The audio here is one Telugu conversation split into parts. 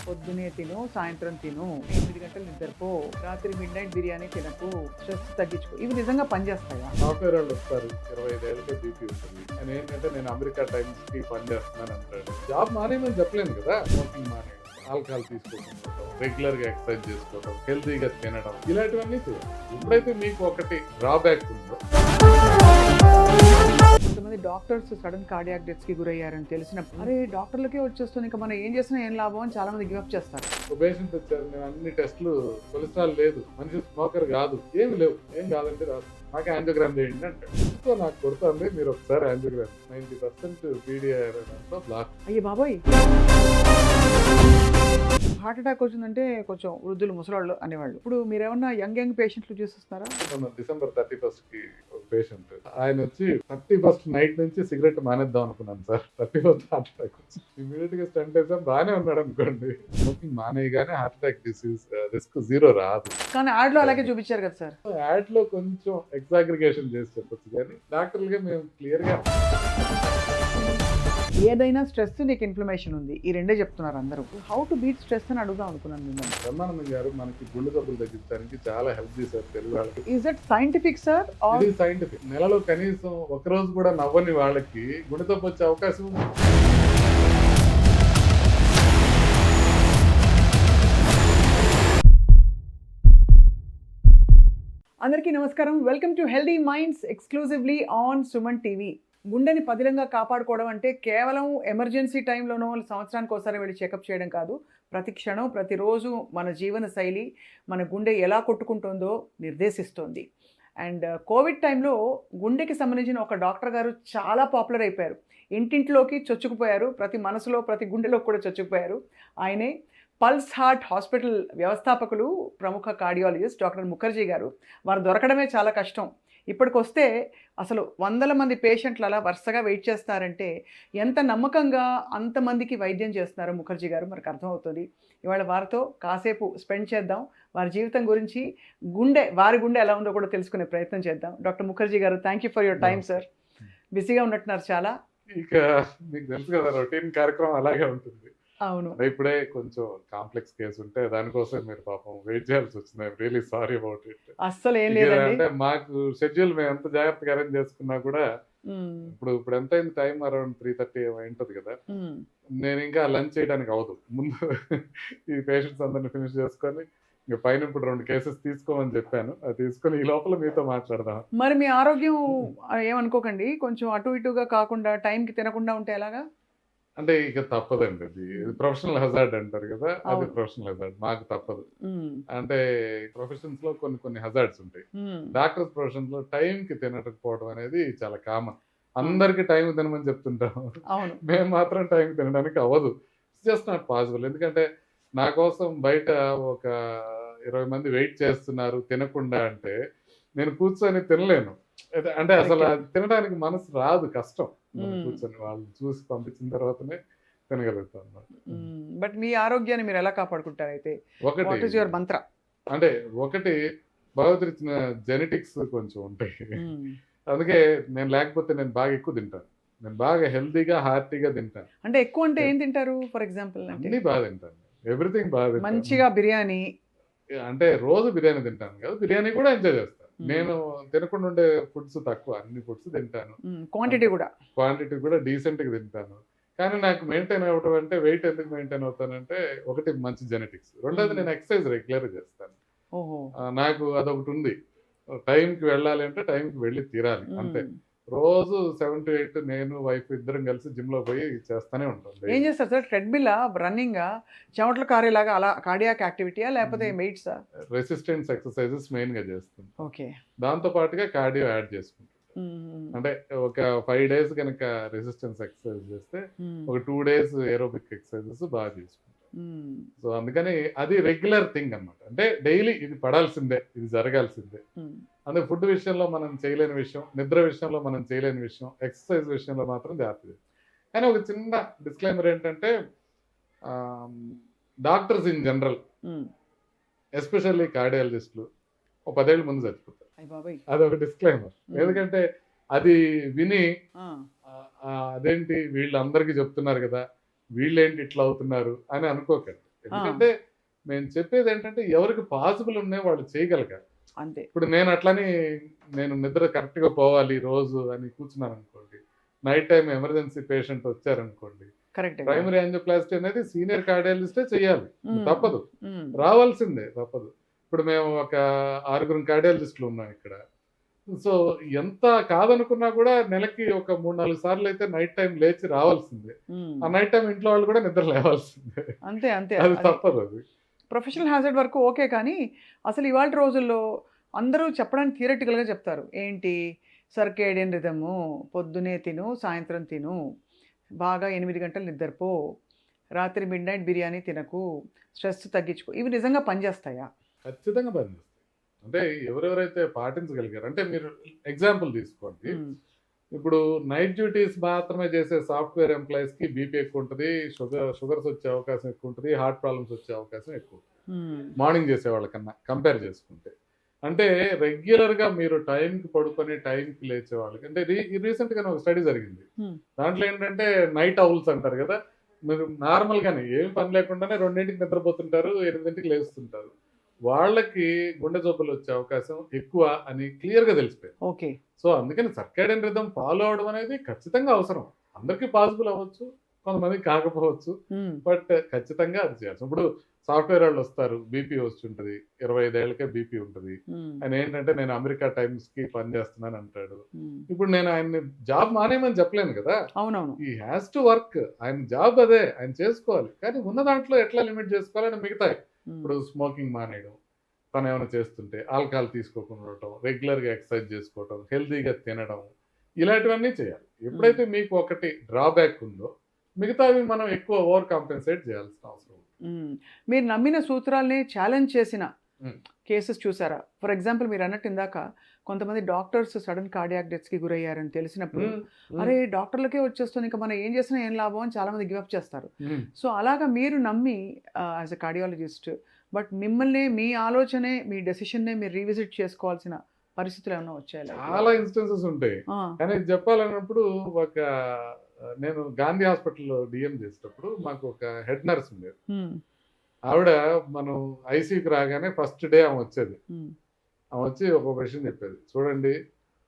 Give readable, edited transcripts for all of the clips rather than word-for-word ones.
పొద్దునే తిను, సాయంత్రం తిను, 8 గంటలు నిద్రపో, రాత్రి మిడ్ నైట్ బిర్యానీ తినకు, స్ట్రెస్ తగ్గించుకో. ఇవి నిజంగా పనిచేస్తాయా? సాఫ్ట్వేర్ వాళ్ళు వస్తారు, 25 ఏళ్ళకే బీపీ ఉంటుంది అని. ఏంటంటే నేను అమెరికా టైమ్స్ కి పని చేస్తున్నాను అంటాడు. జాబ్ మానేయమని చెప్పలేను కదా. స్మోకింగ్ మానేయడం, ఆల్కహాల్ తీసుకోవడం, రెగ్యులర్ గా ఎక్సర్సైజ్ చేసుకోవడం, హెల్తీగా తినడం, ఇలాంటివన్నీ చేయాలి. ఎప్పుడైతే మీకు ఒకటి డ్రాబ్యాక్ ఉందో, కొంతమంది డాక్టర్స్ సడన్ కార్డియాక్ డెత్స్ కి గురయ్యారని తెలిసినప్పుడు అరే డాక్టర్లకే వచ్చేస్తుంది, ఇంకా మనం ఏం చేసినా ఏం లాభం అని చాలా మంది గివప్ చేస్తారు. ఒక పేషెంట్ వచ్చారు, నేను అన్ని టెస్టులు, కొలెస్ట్రాల్ లేదు, మనిషి స్మోకర్ కాదు, ఏమి లేవు, ఏం కాదంటే రాదు, నాకు యాంజియోగ్రామ్ చేయండి అంటాడు. సో నాకు కొడుతుంది, మీరు ఒకసారి యాంజియోగ్రామ్ 90% పీడిఆర్ బ్లాక్. అయ్యే బాబోయ్, హార్ట్ అటాక్ వచ్చిందంటే కొంచెం వృద్ధులు, ముసలాళ్ళు అనేవాళ్ళు. ఇప్పుడు మీరేమన్నా యంగ్ పేషెంట్లు చూస్తున్నారా? మొన్న December 31st కి ఒక పేషెంట్ ఆయన వచ్చి 31st నైట్ నుంచి సిగరెట్ మానేద్దాం అనుకున్నాను సార్. 31st హార్ట్ అటాక్ వచ్చి ఇమీడియట్ గా స్టంట్ వేసాం, బాగానే ఉన్నాడు అనుకోండి. స్మోకింగ్ మానేయగానే హార్ట్ అటాక్ డిసీజ్ రిస్క్ 0 రాదు. కానీ యాడ్ లో అలాగే చూపించారు కదా సార్. యాడ్ లో కొంచెం ఎగ్జాగ్రిగేషన్ చేసి చెప్పొచ్చు, కానీ డాక్టర్లుగా మేము క్లియర్ గా ఏదైనా స్ట్రెస్, నీకు ఇన్ఫ్లమేషన్ ఉంది, ఈ రెండే చెప్తున్నారు అందరూ. హౌ టు బీట్ స్ట్రెస్ అని అడుగుదాం అనుకున్నాను మిమ్మల్ని. బ్రహ్మానందం గారు మనకి గుండె జబ్బులు తగ్గించడానికి చాలా హెల్ప్ చేశారు తెలుగు వాళ్ళకి. Is it scientific sir? ఇది సైంటిఫిక్. నెలలో కనీసం ఒక రోజు కూడా నవ్వని వాళ్ళకి గుండె జబ్బు వచ్చే అవకాశం ఉంది. అందరికీ నమస్కారం. Welcome to healthy minds, exclusively on Suman TV. గుండెని పదిలంగా కాపాడుకోవడం అంటే కేవలం ఎమర్జెన్సీ టైంలోనో సంవత్సరానికి ఒకసారి వెళ్ళి చెకప్ చేయడం కాదు. ప్రతి క్షణం, ప్రతిరోజు మన జీవన శైలి మన గుండె ఎలా కొట్టుకుంటుందో నిర్దేశిస్తోంది. అండ్ కోవిడ్ టైంలో గుండెకి సంబంధించిన ఒక డాక్టర్ గారు చాలా పాపులర్ అయిపోయారు. ఇంటింట్లోకి చొచ్చుకుపోయారు, ప్రతి మనసులో, ప్రతి గుండెలో కూడా చొచ్చుకుపోయారు. ఆయనే పల్స్ హార్ట్ హాస్పిటల్ వ్యవస్థాపకులు, ప్రముఖ కార్డియాలజిస్ట్ డాక్టర్ ముఖర్జీ గారు. వారు దొరకడమే చాలా కష్టం. ఇప్పటికొస్తే అసలు వందల మంది పేషెంట్లు అలా వరుసగా వెయిట్ చేస్తున్నారంటే ఎంత నమ్మకంగా అంతమందికి వైద్యం చేస్తున్నారో ముఖర్జీ గారు మనకు అర్థమవుతుంది. ఇవాళ వారితో కాసేపు స్పెండ్ చేద్దాం, వారి జీవితం గురించి, వారి గుండె ఎలా ఉందో కూడా తెలుసుకునే ప్రయత్నం చేద్దాం. డాక్టర్ ముఖర్జీ గారు, thank you for your time sir. బిజీగా ఉన్నట్టున్నారు చాలా. ఇక మీకు తెలుసు కదా, రొటీన్ కార్యక్రమం అలాగే ఉంటుంది. అవును, ఇప్పుడే కొంచెం కాంప్లెక్స్ కేసు ఉంటే దానికోసం మీరు పాపం వెయిట్ చేయాల్సి వచ్చింది. I'm really sorry about it. అస్సలు ఏం లేదండి. అంటే మాకు షెడ్యూల్ మేము ఎంత జాగ్రత్తగా అరేంజ్ చేసుకున్నా కూడా ఇప్పుడు ఎంత అయింది, టైం అరౌండ్ 3:30 ఉంటుంది కదా. నేను ఇంకా లంచ్ చేయడానికి అవ్వదు. ముందు ఈ పేషెంట్స్ అందరిని ఫినిష్ చేసుకొని ఇంకా పైన ఇప్పుడు 2 కేసెస్ తీసుకోమని చెప్పాను. అది తీసుకొని ఈ లోపల మీతో మాట్లాడదాం. మరి మీ ఆరోగ్యం ఏమనుకోకండి, కొంచెం అటు ఇటుగా కాకుండా టైంకి తినకుండా ఉంటే ఎలాగా? అంటే ఇక తప్పదండి, అది ప్రొఫెషనల్ హజార్డ్ అంటారు కదా, అది ప్రొఫెషనల్ హజార్డ్. మాకు తప్పదు. అంటే ప్రొఫెషన్స్ లో కొన్ని హజార్డ్స్ ఉంటాయి. డాక్టర్స్ ప్రొఫెషన్స్ లో టైం కి తినకపోవడం అనేది చాలా కామన్. అందరికి టైం తినమని చెప్తుంటాం, మేము మాత్రం టైం తినడానికి అవ్వదు. It's just not possible. ఎందుకంటే నా కోసం బయట ఒక 20 మంది వెయిట్ చేస్తున్నారు తినకుండా అంటే నేను కూర్చొని తినలేను. అంటే అసలు తినడానికి మనసు రాదు, కష్టం. కూర్చొని వాళ్ళు చూసి పంపించిన తర్వాతనే తినగలుగుతాం అన్నమాట. బట్ మీ ఆరోగ్యాన్ని మీరు ఎలా కాపాడుకుంటారు అయితే? ఒకటి మంత్ర అంటే ఒకటి భగవద్గీత ఇచ్చిన జెనెటిక్స్ కొంచెం ఉంటాయి. అందుకే నేను లేకపోతే నేను బాగా ఎక్కువ తింటాను. నేను బాగా హెల్తీగా, హార్టీగా తింటాను. అంటే ఎక్కువ అంటే ఏం తింటారు? ఫర్ ఎగ్జాంపుల్ అన్ని బాగా తింటాను, ఎవ్రీథింగ్ బాగా తింటాను. మంచిగా బిర్యానీ అంటే రోజు బిర్యానీ తింటాను కదా, బిర్యానీ కూడా ఎంజాయ్ చేస్తాను. నేను తినకుండా ఉండే ఫుడ్స్ తక్కువ, అన్ని ఫుడ్స్ తింటాను. క్వాంటిటీ కూడా డీసెంట్ గా తింటాను. కానీ నాకు మెయింటైన్ అవ్వడం అంటే, వెయిట్ ఎందుకు మెయింటైన్ అవుతానంటే, ఒకటి మంచి జెనెటిక్స్, రెండోది నేను ఎక్సర్సైజ్ రెగ్యులర్ చేస్తాను. నాకు అదొకటి ఉంది, టైంకి వెళ్ళాలి అంటే టైంకి వెళ్ళి తీరాలి అంతే. రోజు 7 to 8 నేను వైఫ్ ఇద్దరం కలిసి జిమ్ లో పోయి చేస్తానే ఉంటాం. ఏం చేస్తారు సార్? ట్రెడ్మిల్, రన్నింగ్, చెమటలు కారేలాగా అలా కార్డియాక్ యాక్టివిటీయా లేకపోతే వెయిట్స్? రెసిస్టెన్స్ ఎక్సర్సైజెస్ మెయిన్ గా చేస్తాం. ఓకే, దాంతో పాటుగా కార్డియో యాడ్ చేసుకుంటాం. అంటే ఒక 5 days కనుక రెసిస్టెన్స్ ఎక్సర్సైజ్ చేస్తే ఒక 2 days ఏరోబిక్ ఎక్సర్సైజెస్ బాగా చేసుకుంటాం. సో అందుకని అది రెగ్యులర్ థింగ్ అన్నమాట. అంటే డైలీ ఇది పడాల్సిందే, ఇది జరగాల్సిందే. అందుకే ఫుడ్ విషయంలో మనం చేయలేని విషయం, నిద్ర విషయంలో మనం చేయలేని విషయం, ఎక్సర్సైజ్ విషయంలో మాత్రం జాగ్రత్త. కానీ ఒక చిన్న డిస్క్లైమర్ ఏంటంటే, డాక్టర్స్ ఇన్ జనరల్, ఎస్పెషల్లీ కార్డియాలజిస్టులు, 10 ఏళ్ళ ముందు చచ్చిపోతారు. అదొక డిస్క్లైమర్. ఎందుకంటే అది విని అదేంటి వీళ్ళందరికీ చెప్తున్నారు కదా, వీళ్ళేంటి ఇట్లా అవుతున్నారు అని అనుకోకండి. ఎందుకంటే నేను చెప్పేది ఏంటంటే ఎవరికి పాసిబుల్ ఉన్నాయి వాళ్ళు చేయగలగాలి. అంతే. ఇప్పుడు నేను అట్లని నేను నిద్ర కరెక్ట్‌గా పోవాలి రోజు అని కూర్చున్నాను అనుకోండి. నైట్ టైమ్ ఎమర్జెన్సీ పేషెంట్ వచ్చారనుకోండి. కరెక్టే. ప్రైమరీ యాంజియోప్లాస్టీ అనేది సీనియర్ కార్డియాలజిస్టే చేయాలి. హ్మ్. తప్పదు. హ్మ్. రావాల్సిందే తప్పదు. ఇప్పుడు మేము ఒక 6 కార్డియాలజిస్టులు ఉన్నాం ఇక్కడ. సో ఎంత కాదనుకున్నా కూడా నెలకి ఒక 3, 4 సార్లు అయితే నైట్ టైమ్ లేచి రావాల్సిందే. హ్మ్. ఆ నైట్ టైమ్ ఇంట్లో వాళ్ళు కూడా నిద్ర లేవాల్సిందే. అంతే. అంతే. అది అది తప్పదు అది. ప్రొఫెషనల్ హ్యాజర్డ్ వరకు ఓకే. కానీ అసలు ఇవాల్టి రోజుల్లో అందరూ చెప్పడానికి థియరిటికల్‌గా చెప్తారు. ఏంటి సర్కేడియన్ రిథము, పొద్దున్నే తిను, సాయంత్రం తిను, బాగా 8 గంటలు నిద్రపో, రాత్రి మిడ్‌నైట్ బిర్యానీ తినకు, స్ట్రెస్ తగ్గించుకో. ఇవి నిజంగా పనిచేస్తాయా? ఖచ్చితంగా పనిచేస్తాయి. అంటే ఎవరెవరైతే పాటించగలిగారు అంటే మీరు ఎగ్జాంపుల్ తీసుకోండి. హ్మ్. ఇప్పుడు నైట్ డ్యూటీస్ మాత్రమే చేసే సాఫ్ట్‌వేర్ ఎంప్లాయీస్‌కి బీపీ ఎక్కువ ఉంటది. షుగర్స్ వచ్చే అవకాశం ఎక్కువ ఉంటది. హార్ట్ ప్రాబ్లమ్స్ వచ్చే అవకాశం ఎక్కువ. హ్మ్. మార్నింగ్ చేసే వాళ్ళకన్నా కంపేర్ చేసుకుంటే. అంటే రెగ్యులర్‌గా మీరు టైంకి పడుకొని టైంకి లేచే వాళ్ళకి అంటే రీసెంట్‌గానే ఒక స్టడీ జరిగింది. హ్మ్. దాంట్లో ఏంటంటే నైట్ ఔల్స్ అంటారు కదా! మీరు నార్మల్‌గానే ఏం పని లేకుండానే 2కి నిద్రపోతుంటారు. 8కి లేస్తుంటారు. వాళ్ళకి గుండె జబ్బులు వచ్చే అవకాశం ఎక్కువ అని క్లియర్‌గా తెలిసిపోయింది. ఓకే. సో, అందుకని సర్కాడియన్ రిథమ్ ఫాలో అవ్వడం అనేది ఖచ్చితంగా అవసరం. అందరికీ పాసిబుల్ అవ్వచ్చు. కొంతమందికి కాకపోవచ్చు. హ్మ్. బట్ ఖచ్చితంగా అది చేయాల్సి ఇప్పుడు సాఫ్ట్‌వేర్ వాళ్ళొస్తారు. బీపీ వచ్చుంటది. 25 ఏళ్లకే బీపీ ఉంటది. హ్మ్. ఆయన ఏంటంటే నేను అమెరికా టైమ్స్‌కి పని చేస్తున్నాను అంటాడు. హ్మ్. ఇప్పుడు నేను ఆయన్ని జాబ్ మానేయమని చెప్పలేను కదా! అవునవును. He has to work. ఆయన జాబ్ అదే. ఆయన చేసుకోవాలి. కానీ ఉన్న దాంట్లో ఎట్లా లిమిట్ చేసుకోవాలని మిగతాయి. హ్మ్. ఇప్పుడు స్మోకింగ్ మానేయడం. తనేమైనా చేస్తుంటే ఆల్కహాల్ తీసుకోకుండా ఉండటం, రెగ్యులర్‌గా ఎక్సర్సైజ్ చేసుకోవటం, హెల్తీగా తినడం ఇలాంటివన్నీ చేయాలి. ఎప్పుడైతే మీకు ఒకటి డ్రాబ్యాక్ ఉందో మిగతావి మనం ఎక్కువ ఓవర్ కాంపెన్సేట్ చేయాల్సిన అవసరం ఉంది. హ్మ్. మీరు నమ్మిన సూత్రాల్ని ఛాలెంజ్ చేసిన హ్మ్. కేసెస్ చూసారా? ఫర్ ఎగ్జాంపుల్ మీరన్నట్టు ఇందాక కొంతమంది డాక్టర్స్ సడెన్ కార్డియాక్ డెత్స్‌కి గురయ్యారని తెలిసినప్పుడు, హ్మ్. హ్మ్. అరే! డాక్టర్లకే వచ్చేస్తుంది. ఇంక మనం ఏం చేసినా ఏం లాభం అని చాలామంది గివ్ అప్ చేస్తారు. హ్మ్. సో, అలాగా మీరు నమ్మి యాస్ ఎ కార్డియాలజిస్ట్ బట్ మిమ్మల్నే మీ ఆలోచనే, మీ డెసిషన్‌నే మీరు రీవిజిట్ చేసుకోవాల్సిన పరిస్థితులు ఏమన్నా వచ్చాయా లైఫ్‌లో? చాలా ఇన్‌స్టెన్సెస్ ఉంటాయి. ఆ! కానీ ఇది చెప్పాలన్నప్పుడు ఒక నేను గాంధీ హాస్పిటల్‌లో డీఎం చేసేటప్పుడు మాకు ఒక హెడ్ నర్స్ ఉండేది. హ్మ్. ఆవిడ మనం ఐసీయూకి రాగానే ఫస్ట్ డే ఆమె వచ్చేది. హ్మ్. ఆమె వచ్చి ఒక విషయం చెప్పేది. చూడండి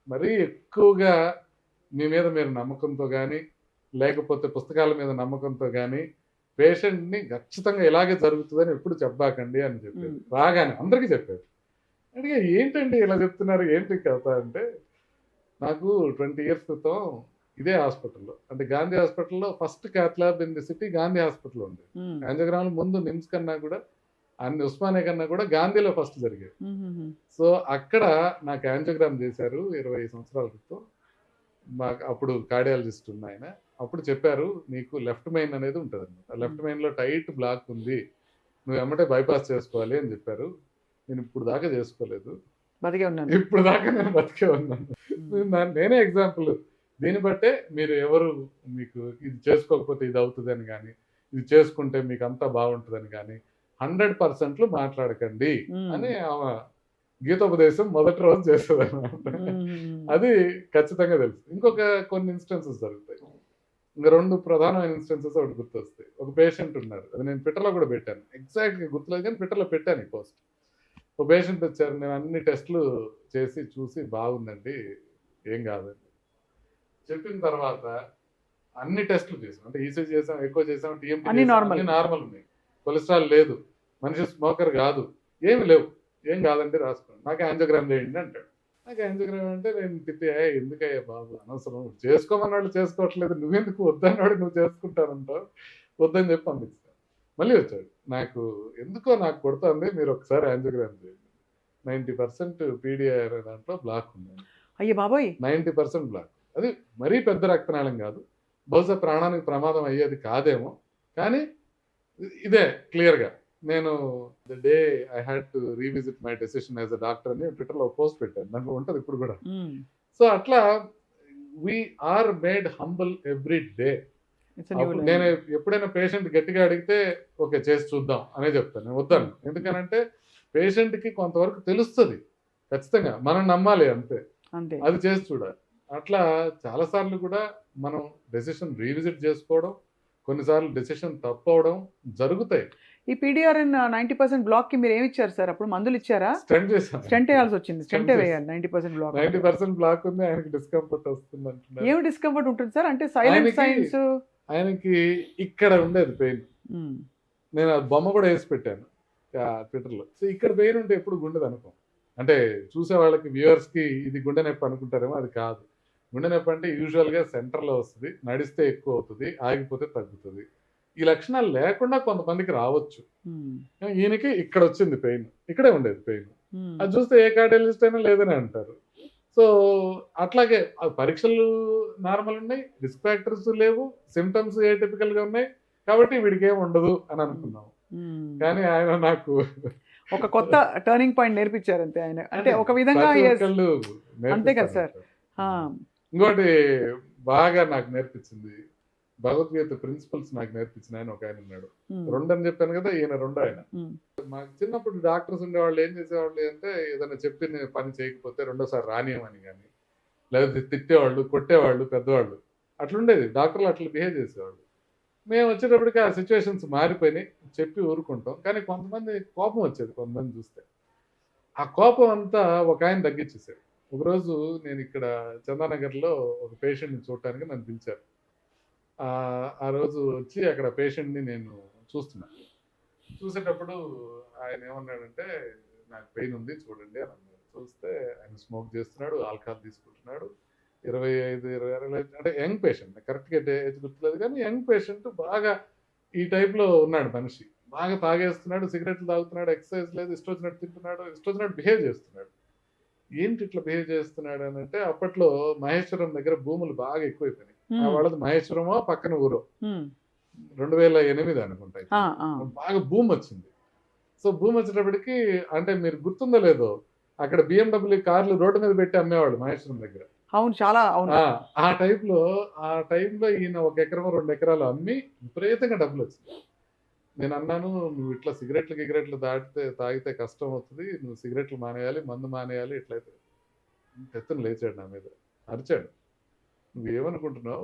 మరీ ఎక్కువగా మీ మీద మీరు నమ్మకంతో గాని, లేకపోతే పుస్తకాల మీద నమ్మకంతో గాని, పేషెంట్‌ని ఖచ్చితంగా ఇలాగే జరుగుతదని ఎప్పుడు చెప్పబాకండి అని చెప్పేది. హ్మ్. రాగానే అందరికీ చెప్పేది. అడిగా ఏంటండి ఇలా చెప్తున్నారు? ఏంటి కథ అంటే, నాకు 20 ఇయర్స్ క్రితం ఇదే హాస్పిటల్‌లో అంటే గాంధీ హాస్పిటల్‌లో first cath lab in the city Gandhi హాస్పిటల్‌లో ఉండేది. హ్మ్. యాంజియోగ్రామ్‌లు ముందు నిమ్స్ కన్నా కూడా ఉస్మానియా కన్నా కూడా గాంధీలో ఫస్ట్ జరిగేది. హుహుహు. సో, అక్కడ నాకు యాంజియోగ్రామ్ చేశారు 20 సంవత్సరాల క్రితం. మాకు అప్పుడు కార్డియాలజిస్ట్ ఉన్నాయన. అప్పుడు చెప్పారు, "నీకు లెఫ్ట్ మెయిన్ అనేది ఉంటదనమాట. హ్మ్. లెఫ్ట్ మెయిన్‌లో టైట్ బ్లాక్ ఉంది. నువ్వు ఎమ్మటే బైపాస్ చేసుకోవాలి" అని చెప్పారు. నేను ఇప్పుడు దాకా చేసుకోలేదు. బతికే ఉన్నాను. ఇప్పుడు దాకా నేను బతికే ఉన్నాను. హ్మ్. నేనే ఎగ్జాంపుల్. దీన్ని బట్టే మీరు ఎవరు మీకు ఇది చేసుకోకపోతే ఇది అవుతదని గాని, ఇది చేసుకుంటే మీకంతా బావుంటదని గాని 100% మాట్లాడకండి హ్మ్. అని ఆమె గీతోపదేశం మొదటి రోజు చేస్తదనమాట. హుహుహు. అది ఖచ్చితంగా తెలుసు. ఇంకొక కొన్ని ఇన్‌స్టెన్సెస్ జరుగుతాయి. ఇంక 2 ప్రధానమైన ఇన్‌స్టెన్సెస్ ఒకటి గుర్తొస్తాయి. ఒక పేషెంట్ ఉన్నారు. అది నేను ట్విట్టర్‌లో కూడా పెట్టాను. ఎగ్జాక్ట్‌గా గుర్తులేదు కానీ ట్విట్టర్‌లో పెట్టాను ఈ పోస్ట్. ఒక పేషెంట్ వచ్చారు. నేను అన్ని టెస్ట్‌లు చేసి చూసి బాగుందండి. ఏం కాదండి. చెప్పిన తర్వాత అన్ని టెస్ట్‌లు చేసాం. అంటే ఈసీజీ చేసాం, ఎకో చేసాం, టీఎంటీ అన్నీ చేసాం. నార్మల్. అన్నీ నార్మల్ ఉన్నాయి. కొలెస్ట్రాల్ లేదు. మనిషి స్మోకర్ కాదు. ఏమి లేవు. ఏం కాదండి రాసుకోండి. నాకు యాంజియోగ్రామ్ చేయండి అంటాడు. నాకు యాంజియోగ్రామ్ అంటే నేను తిట్టి "ఏయ్! ఎందుకయ్యా బాబు అనవసరం. చేసుకోమన్నాడు చేసుకోవట్లేదు. నువ్వెందుకు వద్దన్నాడు నువ్వు చేసుకుంటానంటావు. వద్దని చెప్పి పంపించాను. మళ్ళీ వచ్చాడు. నాకు కొడుతోంది. మీరు ఒకసారి యాంజియోగ్రామ్ చేయండి. 90% పీడీఐ అనే దాంట్లో బ్లాక్ ఉందండి. అయ్య బాబోయ్! 90% బ్లాక్. అది మరీ పెద్ద రక్తనాళం కాదు. బహుశా ప్రాణానికి ప్రమాదం అయ్యేది కాదేమో. కానీ ఇదే క్లియర్‌గా. నేను the day I had to revisit my decision as a doctor అని ట్విట్టర్‌లో పోస్ట్ పెట్టాను. దాంట్లో ఉంటది ఇప్పుడు కూడా. హ్మ్. సో, అట్లా we are made humble every day. It's a new అప్పుడు నేను లెర్నింగ్. ఎప్పుడైనా పేషెంట్ గట్టిగా అడిగితే ఓకే చేసి చూద్దాం అనే చెప్తాను. నేను వద్దనను. ఎందుకనంటే పేషెంట్‌కి కొంతవరకు తెలుస్తది. ఖచ్చితంగా. మనం నమ్మాలి అంతే. అంతే. అది చేసి చూడాలి. అట్లా చాలా సార్లు కూడా మనం డెసిషన్ రీవిజిట్ చేసుకోవడం, కొన్నిసార్లు డెసిషన్ తప్పవడం జరుగుతాయి. ఈ పీడిఆర్ఎన్ 90% బ్లాక్ కి మీరు ఏమి ఇచ్చారు సార్? అప్పుడు మందులు ఇచ్చారా? స్టెంట్ చేశాను. స్టెంట్ వేయాల్సి వచ్చింది. Stent స్టెంటే వేయాలి 90% బ్లాక్. 90% బ్లాక్ ఉంది, ఆయనకి డిస్కంఫర్ట్ వస్తుంది అంటున్నారు. ఏమి డిస్కంఫర్ట్ ఉంటుంది సార్? అంటే సైలెంట్ ఆయనకి- సైన్స్. ఆయనకి ఇక్కడ ఉండేది పెయిన్. నేను ఆ బొమ్మ కూడా వేసి పెట్టాను ట్విట్టర్లో. సో ఇక్కడ పెయిన్ ఉంటే ఎప్పుడు గుండెది అనుకో, అంటే చూసే వాళ్ళకి వ్యూవర్స్కి ఇది గుండె నొప్పి అనుకుంటారేమో, అది కాదు. గుండె నొప్పి అంటే యూజువల్గా సెంటర్లో వస్తుంది, నడిస్తే ఎక్కువ అవుతుంది, ఆగిపోతే తగ్గుతుంది. ఈ లక్షణాలు లేకుండా కొంతమందికి రావచ్చు. ఈయనకి ఇక్కడ వచ్చింది పెయిన్, ఇక్కడే ఉండేది పెయిన్. అది చూస్తే ఏ కార్డియాలజిస్ట్ అయినా లేదని అంటారు. సో అట్లాగే ఆ పరీక్షలు నార్మల్ ఉన్నాయి, రిస్క్ ఫ్యాక్టర్స్ లేవు, సిమ్టమ్స్ ఏటిపికల్ గా ఉన్నాయి, కాబట్టి వీడికి ఏం ఉండదు అని అనుకున్నాం. కానీ ఆయన నాకు ఒక కొత్త టర్నింగ్ పాయింట్ నేర్పించారు అంతే ఆయన. అంటే ఒక విధంగా ప్రతి yes. ఒక్కళ్ళు అంతే కదా నేర్పిస్తారు. సార్. ఇంకోటి బాగా నాకు నేర్పించింది భగవద్గీత ప్రిన్సిపల్స్ నాకు నేర్పించిన ఆయన ఒక ఆయన ఉన్నాడు. రెండు అని చెప్పాను కదా, ఈయన రెండు ఆయన. మాకు చిన్నప్పుడు డాక్టర్స్ ఉండేవాళ్ళు ఏం చేసేవాళ్ళు అంటే, ఏదైనా చెప్పిన పని చేయకపోతే రెండోసారి రానియమని కానీ, లేకపోతే తిట్టేవాళ్ళు, కొట్టేవాళ్ళు పెద్దవాళ్ళు. అట్లుండేది, డాక్టర్లు అట్లా బిహేవ్ చేసేవాళ్ళు. మేము వచ్చేటప్పటికి ఆ సిచ్యువేషన్స్ మారిపోయినాయి, చెప్పి ఊరుకుంటాం. కానీ కొంతమంది కోపం వచ్చేది, కొంతమంది చూస్తే. ఆ కోపం అంతా ఒక ఆయన తగ్గించేసాడు. ఒకరోజు నేను ఇక్కడ చందానగర్లో ఒక పేషెంట్ని చూడటానికి నన్ను పిలిచారు. ఆ రోజు వచ్చి అక్కడ పేషెంట్ని నేను చూస్తున్నాను. చూసేటప్పుడు ఆయన ఏమన్నాడంటే, నాకు పెయిన్ ఉంది చూడండి అని అన్నాడు. చూస్తే ఆయన స్మోక్ చేస్తున్నాడు, ఆల్కహాల్ తీసుకుంటున్నాడు. 25, 26 అంటే యంగ్ పేషెంట్, కరెక్ట్గా ఏజ్ గుర్తులేదు కానీ యంగ్ పేషెంట్, బాగా ఈ టైప్లో ఉన్నాడు మనిషి. బాగా తాగేస్తున్నాడు, సిగరెట్లు తాగుతున్నాడు, ఎక్సర్సైజ్ లేదు, ఇష్టం వచ్చినట్టు తింటున్నాడు, ఇష్టం వచ్చినట్టు బిహేవ్ చేస్తున్నాడు. ఏంటి ఇట్లా బిహేవ్ చేస్తున్నాడు అని అంటే, అప్పట్లో మహేశ్వరం దగ్గర భూములు బాగా ఎక్కువైపోయినాయి. వాళ్ళది మహేశ్వరమో పక్కన ఊరో, 2008 అనుకుంటా, బాగా భూమి వచ్చింది. సో భూమి వచ్చేటప్పటికి, అంటే మీరు గుర్తుందో లేదో, అక్కడ BMW కార్లు రోడ్డు మీద పెట్టి అమ్మేవాళ్ళు మహేశ్వరం దగ్గర. అవును, చాలా అవును. ఆ టైంలో ఈయన 1 ఎకరం 2 ఎకరాలు అమ్మి విపరీతంగా డబ్బులు వచ్చింది. నేను అన్నాను, నువ్వు ఇట్లా సిగరెట్లు తాగితే కష్టం అవుతుంది, నువ్వు సిగరెట్లు మానేయాలి, మందు మానేయాలి. ఇట్లయితే ఎత్తున లేచాడు, నా మీద అరిచాడు. నువ్వేమనుకుంటున్నావు,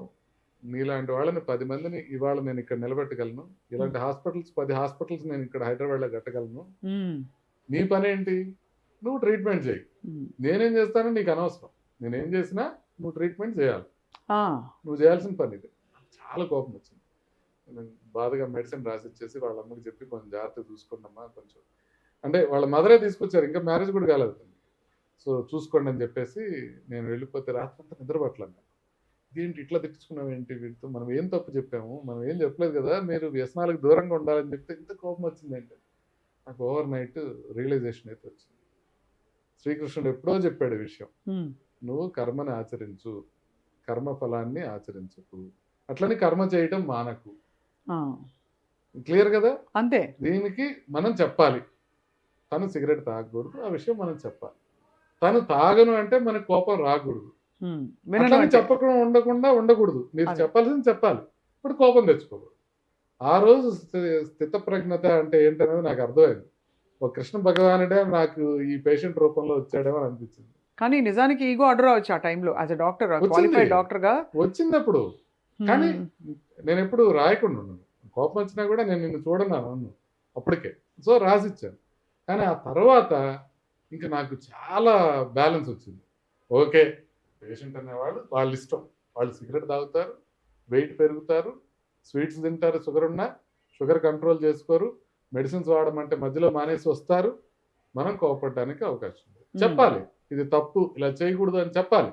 నీలాంటి వాళ్ళని 10 మందిని ఇవాళ నేను ఇక్కడ నిలబెట్టగలను, ఇలాంటి హాస్పిటల్స్ 10 హాస్పిటల్స్ నేను ఇక్కడ హైదరాబాద్లో కట్టగలను. నీ పని ఏంటి, నువ్వు ట్రీట్మెంట్ చేయి, నేనేం చేస్తానో నీకు అనవసరం, నేనేం చేసినా నువ్వు ట్రీట్మెంట్ చేయాలి, నువ్వు చేయాల్సిన పని ఇది. చాలా కోపం వచ్చింది. నేను బాధగా మెడిసిన్ రాసిచ్చేసి వాళ్ళ అమ్మకి చెప్పి, కొంచెం జాగ్రత్త చూసుకోండమ్మా, కొంచెం అంటే వాళ్ళ మదరే తీసుకొచ్చారు, ఇంకా మ్యారేజ్ కూడా కాలేదు, సో చూసుకోండి అని చెప్పేసి నేను వెళ్ళిపోతే రాత్రంతా నిద్రపట్టలేదు. ఏంటి ఇట్లా తిట్టుకున్నావు ఏంటి వీటితో, మనం ఏం తప్పు చెప్పాము, మనం ఏం చెప్పలేదు కదా, మీరు వ్యసనాలకు దూరంగా ఉండాలని చెప్తే ఇంత కోపం వచ్చిందంటే, నాకు ఓవర్ నైట్ రియలైజేషన్ అయితే వచ్చింది. శ్రీకృష్ణుడు ఎప్పుడో చెప్పాడు ఈ విషయం, నువ్వు కర్మని ఆచరించు, కర్మ ఫలాన్ని ఆచరించకు, అట్లని కర్మ చేయటం మానకు. క్లియర్ కదా? అంతే. దీనికి మనం చెప్పాలి, తను సిగరెట్ తాగకూడదు, ఆ విషయం మనం చెప్పాలి. తను తాగను అంటే మనకు కోపం రాకూడదు, చెప్పకుండా ఉండకూడదు. మీరు చెప్పాల్సింది చెప్పాలి, ఇప్పుడు కోపం తెచ్చుకోకూడదు. ఆ రోజు స్థితప్రజ్ఞత అంటే ఏంటనేది నాకు అర్థమైంది. ఒక కృష్ణ భగవానుడే నాకు ఈ పేషెంట్ రూపంలో వచ్చాడేమో అని అనిపించింది. కానీ నిజానికి ఈగో అడ్డు రావచ్చు ఆ టైంలో, as a doctor, qualified doctor గా వచ్చిందప్పుడు. కానీ నేను ఎప్పుడు రాయకుండా ఉన్నాను, కోపం వచ్చినా కూడా నేను నిన్ను చూడన్నాను అప్పటికే, సో రాసిచ్చాను. కానీ ఆ తర్వాత ఇంకా నాకు చాలా బ్యాలెన్స్ వచ్చింది. ఓకే, పేషెంట్ అనేవాళ్ళు వాళ్ళ ఇష్టం, వాళ్ళు సిగరెట్ తాగుతారు, వెయిట్ పెరుగుతారు, స్వీట్స్ తింటారు, షుగర్ ఉన్నా షుగర్ కంట్రోల్ చేసుకోరు, మెడిసిన్స్ వాడమంటే మధ్యలో మానేసి వస్తారు. మనం కోపడడానికి అవకాశం ఉంది. చెప్పాలి, ఇది తప్పు, ఇలా చేయకూడదు అని చెప్పాలి,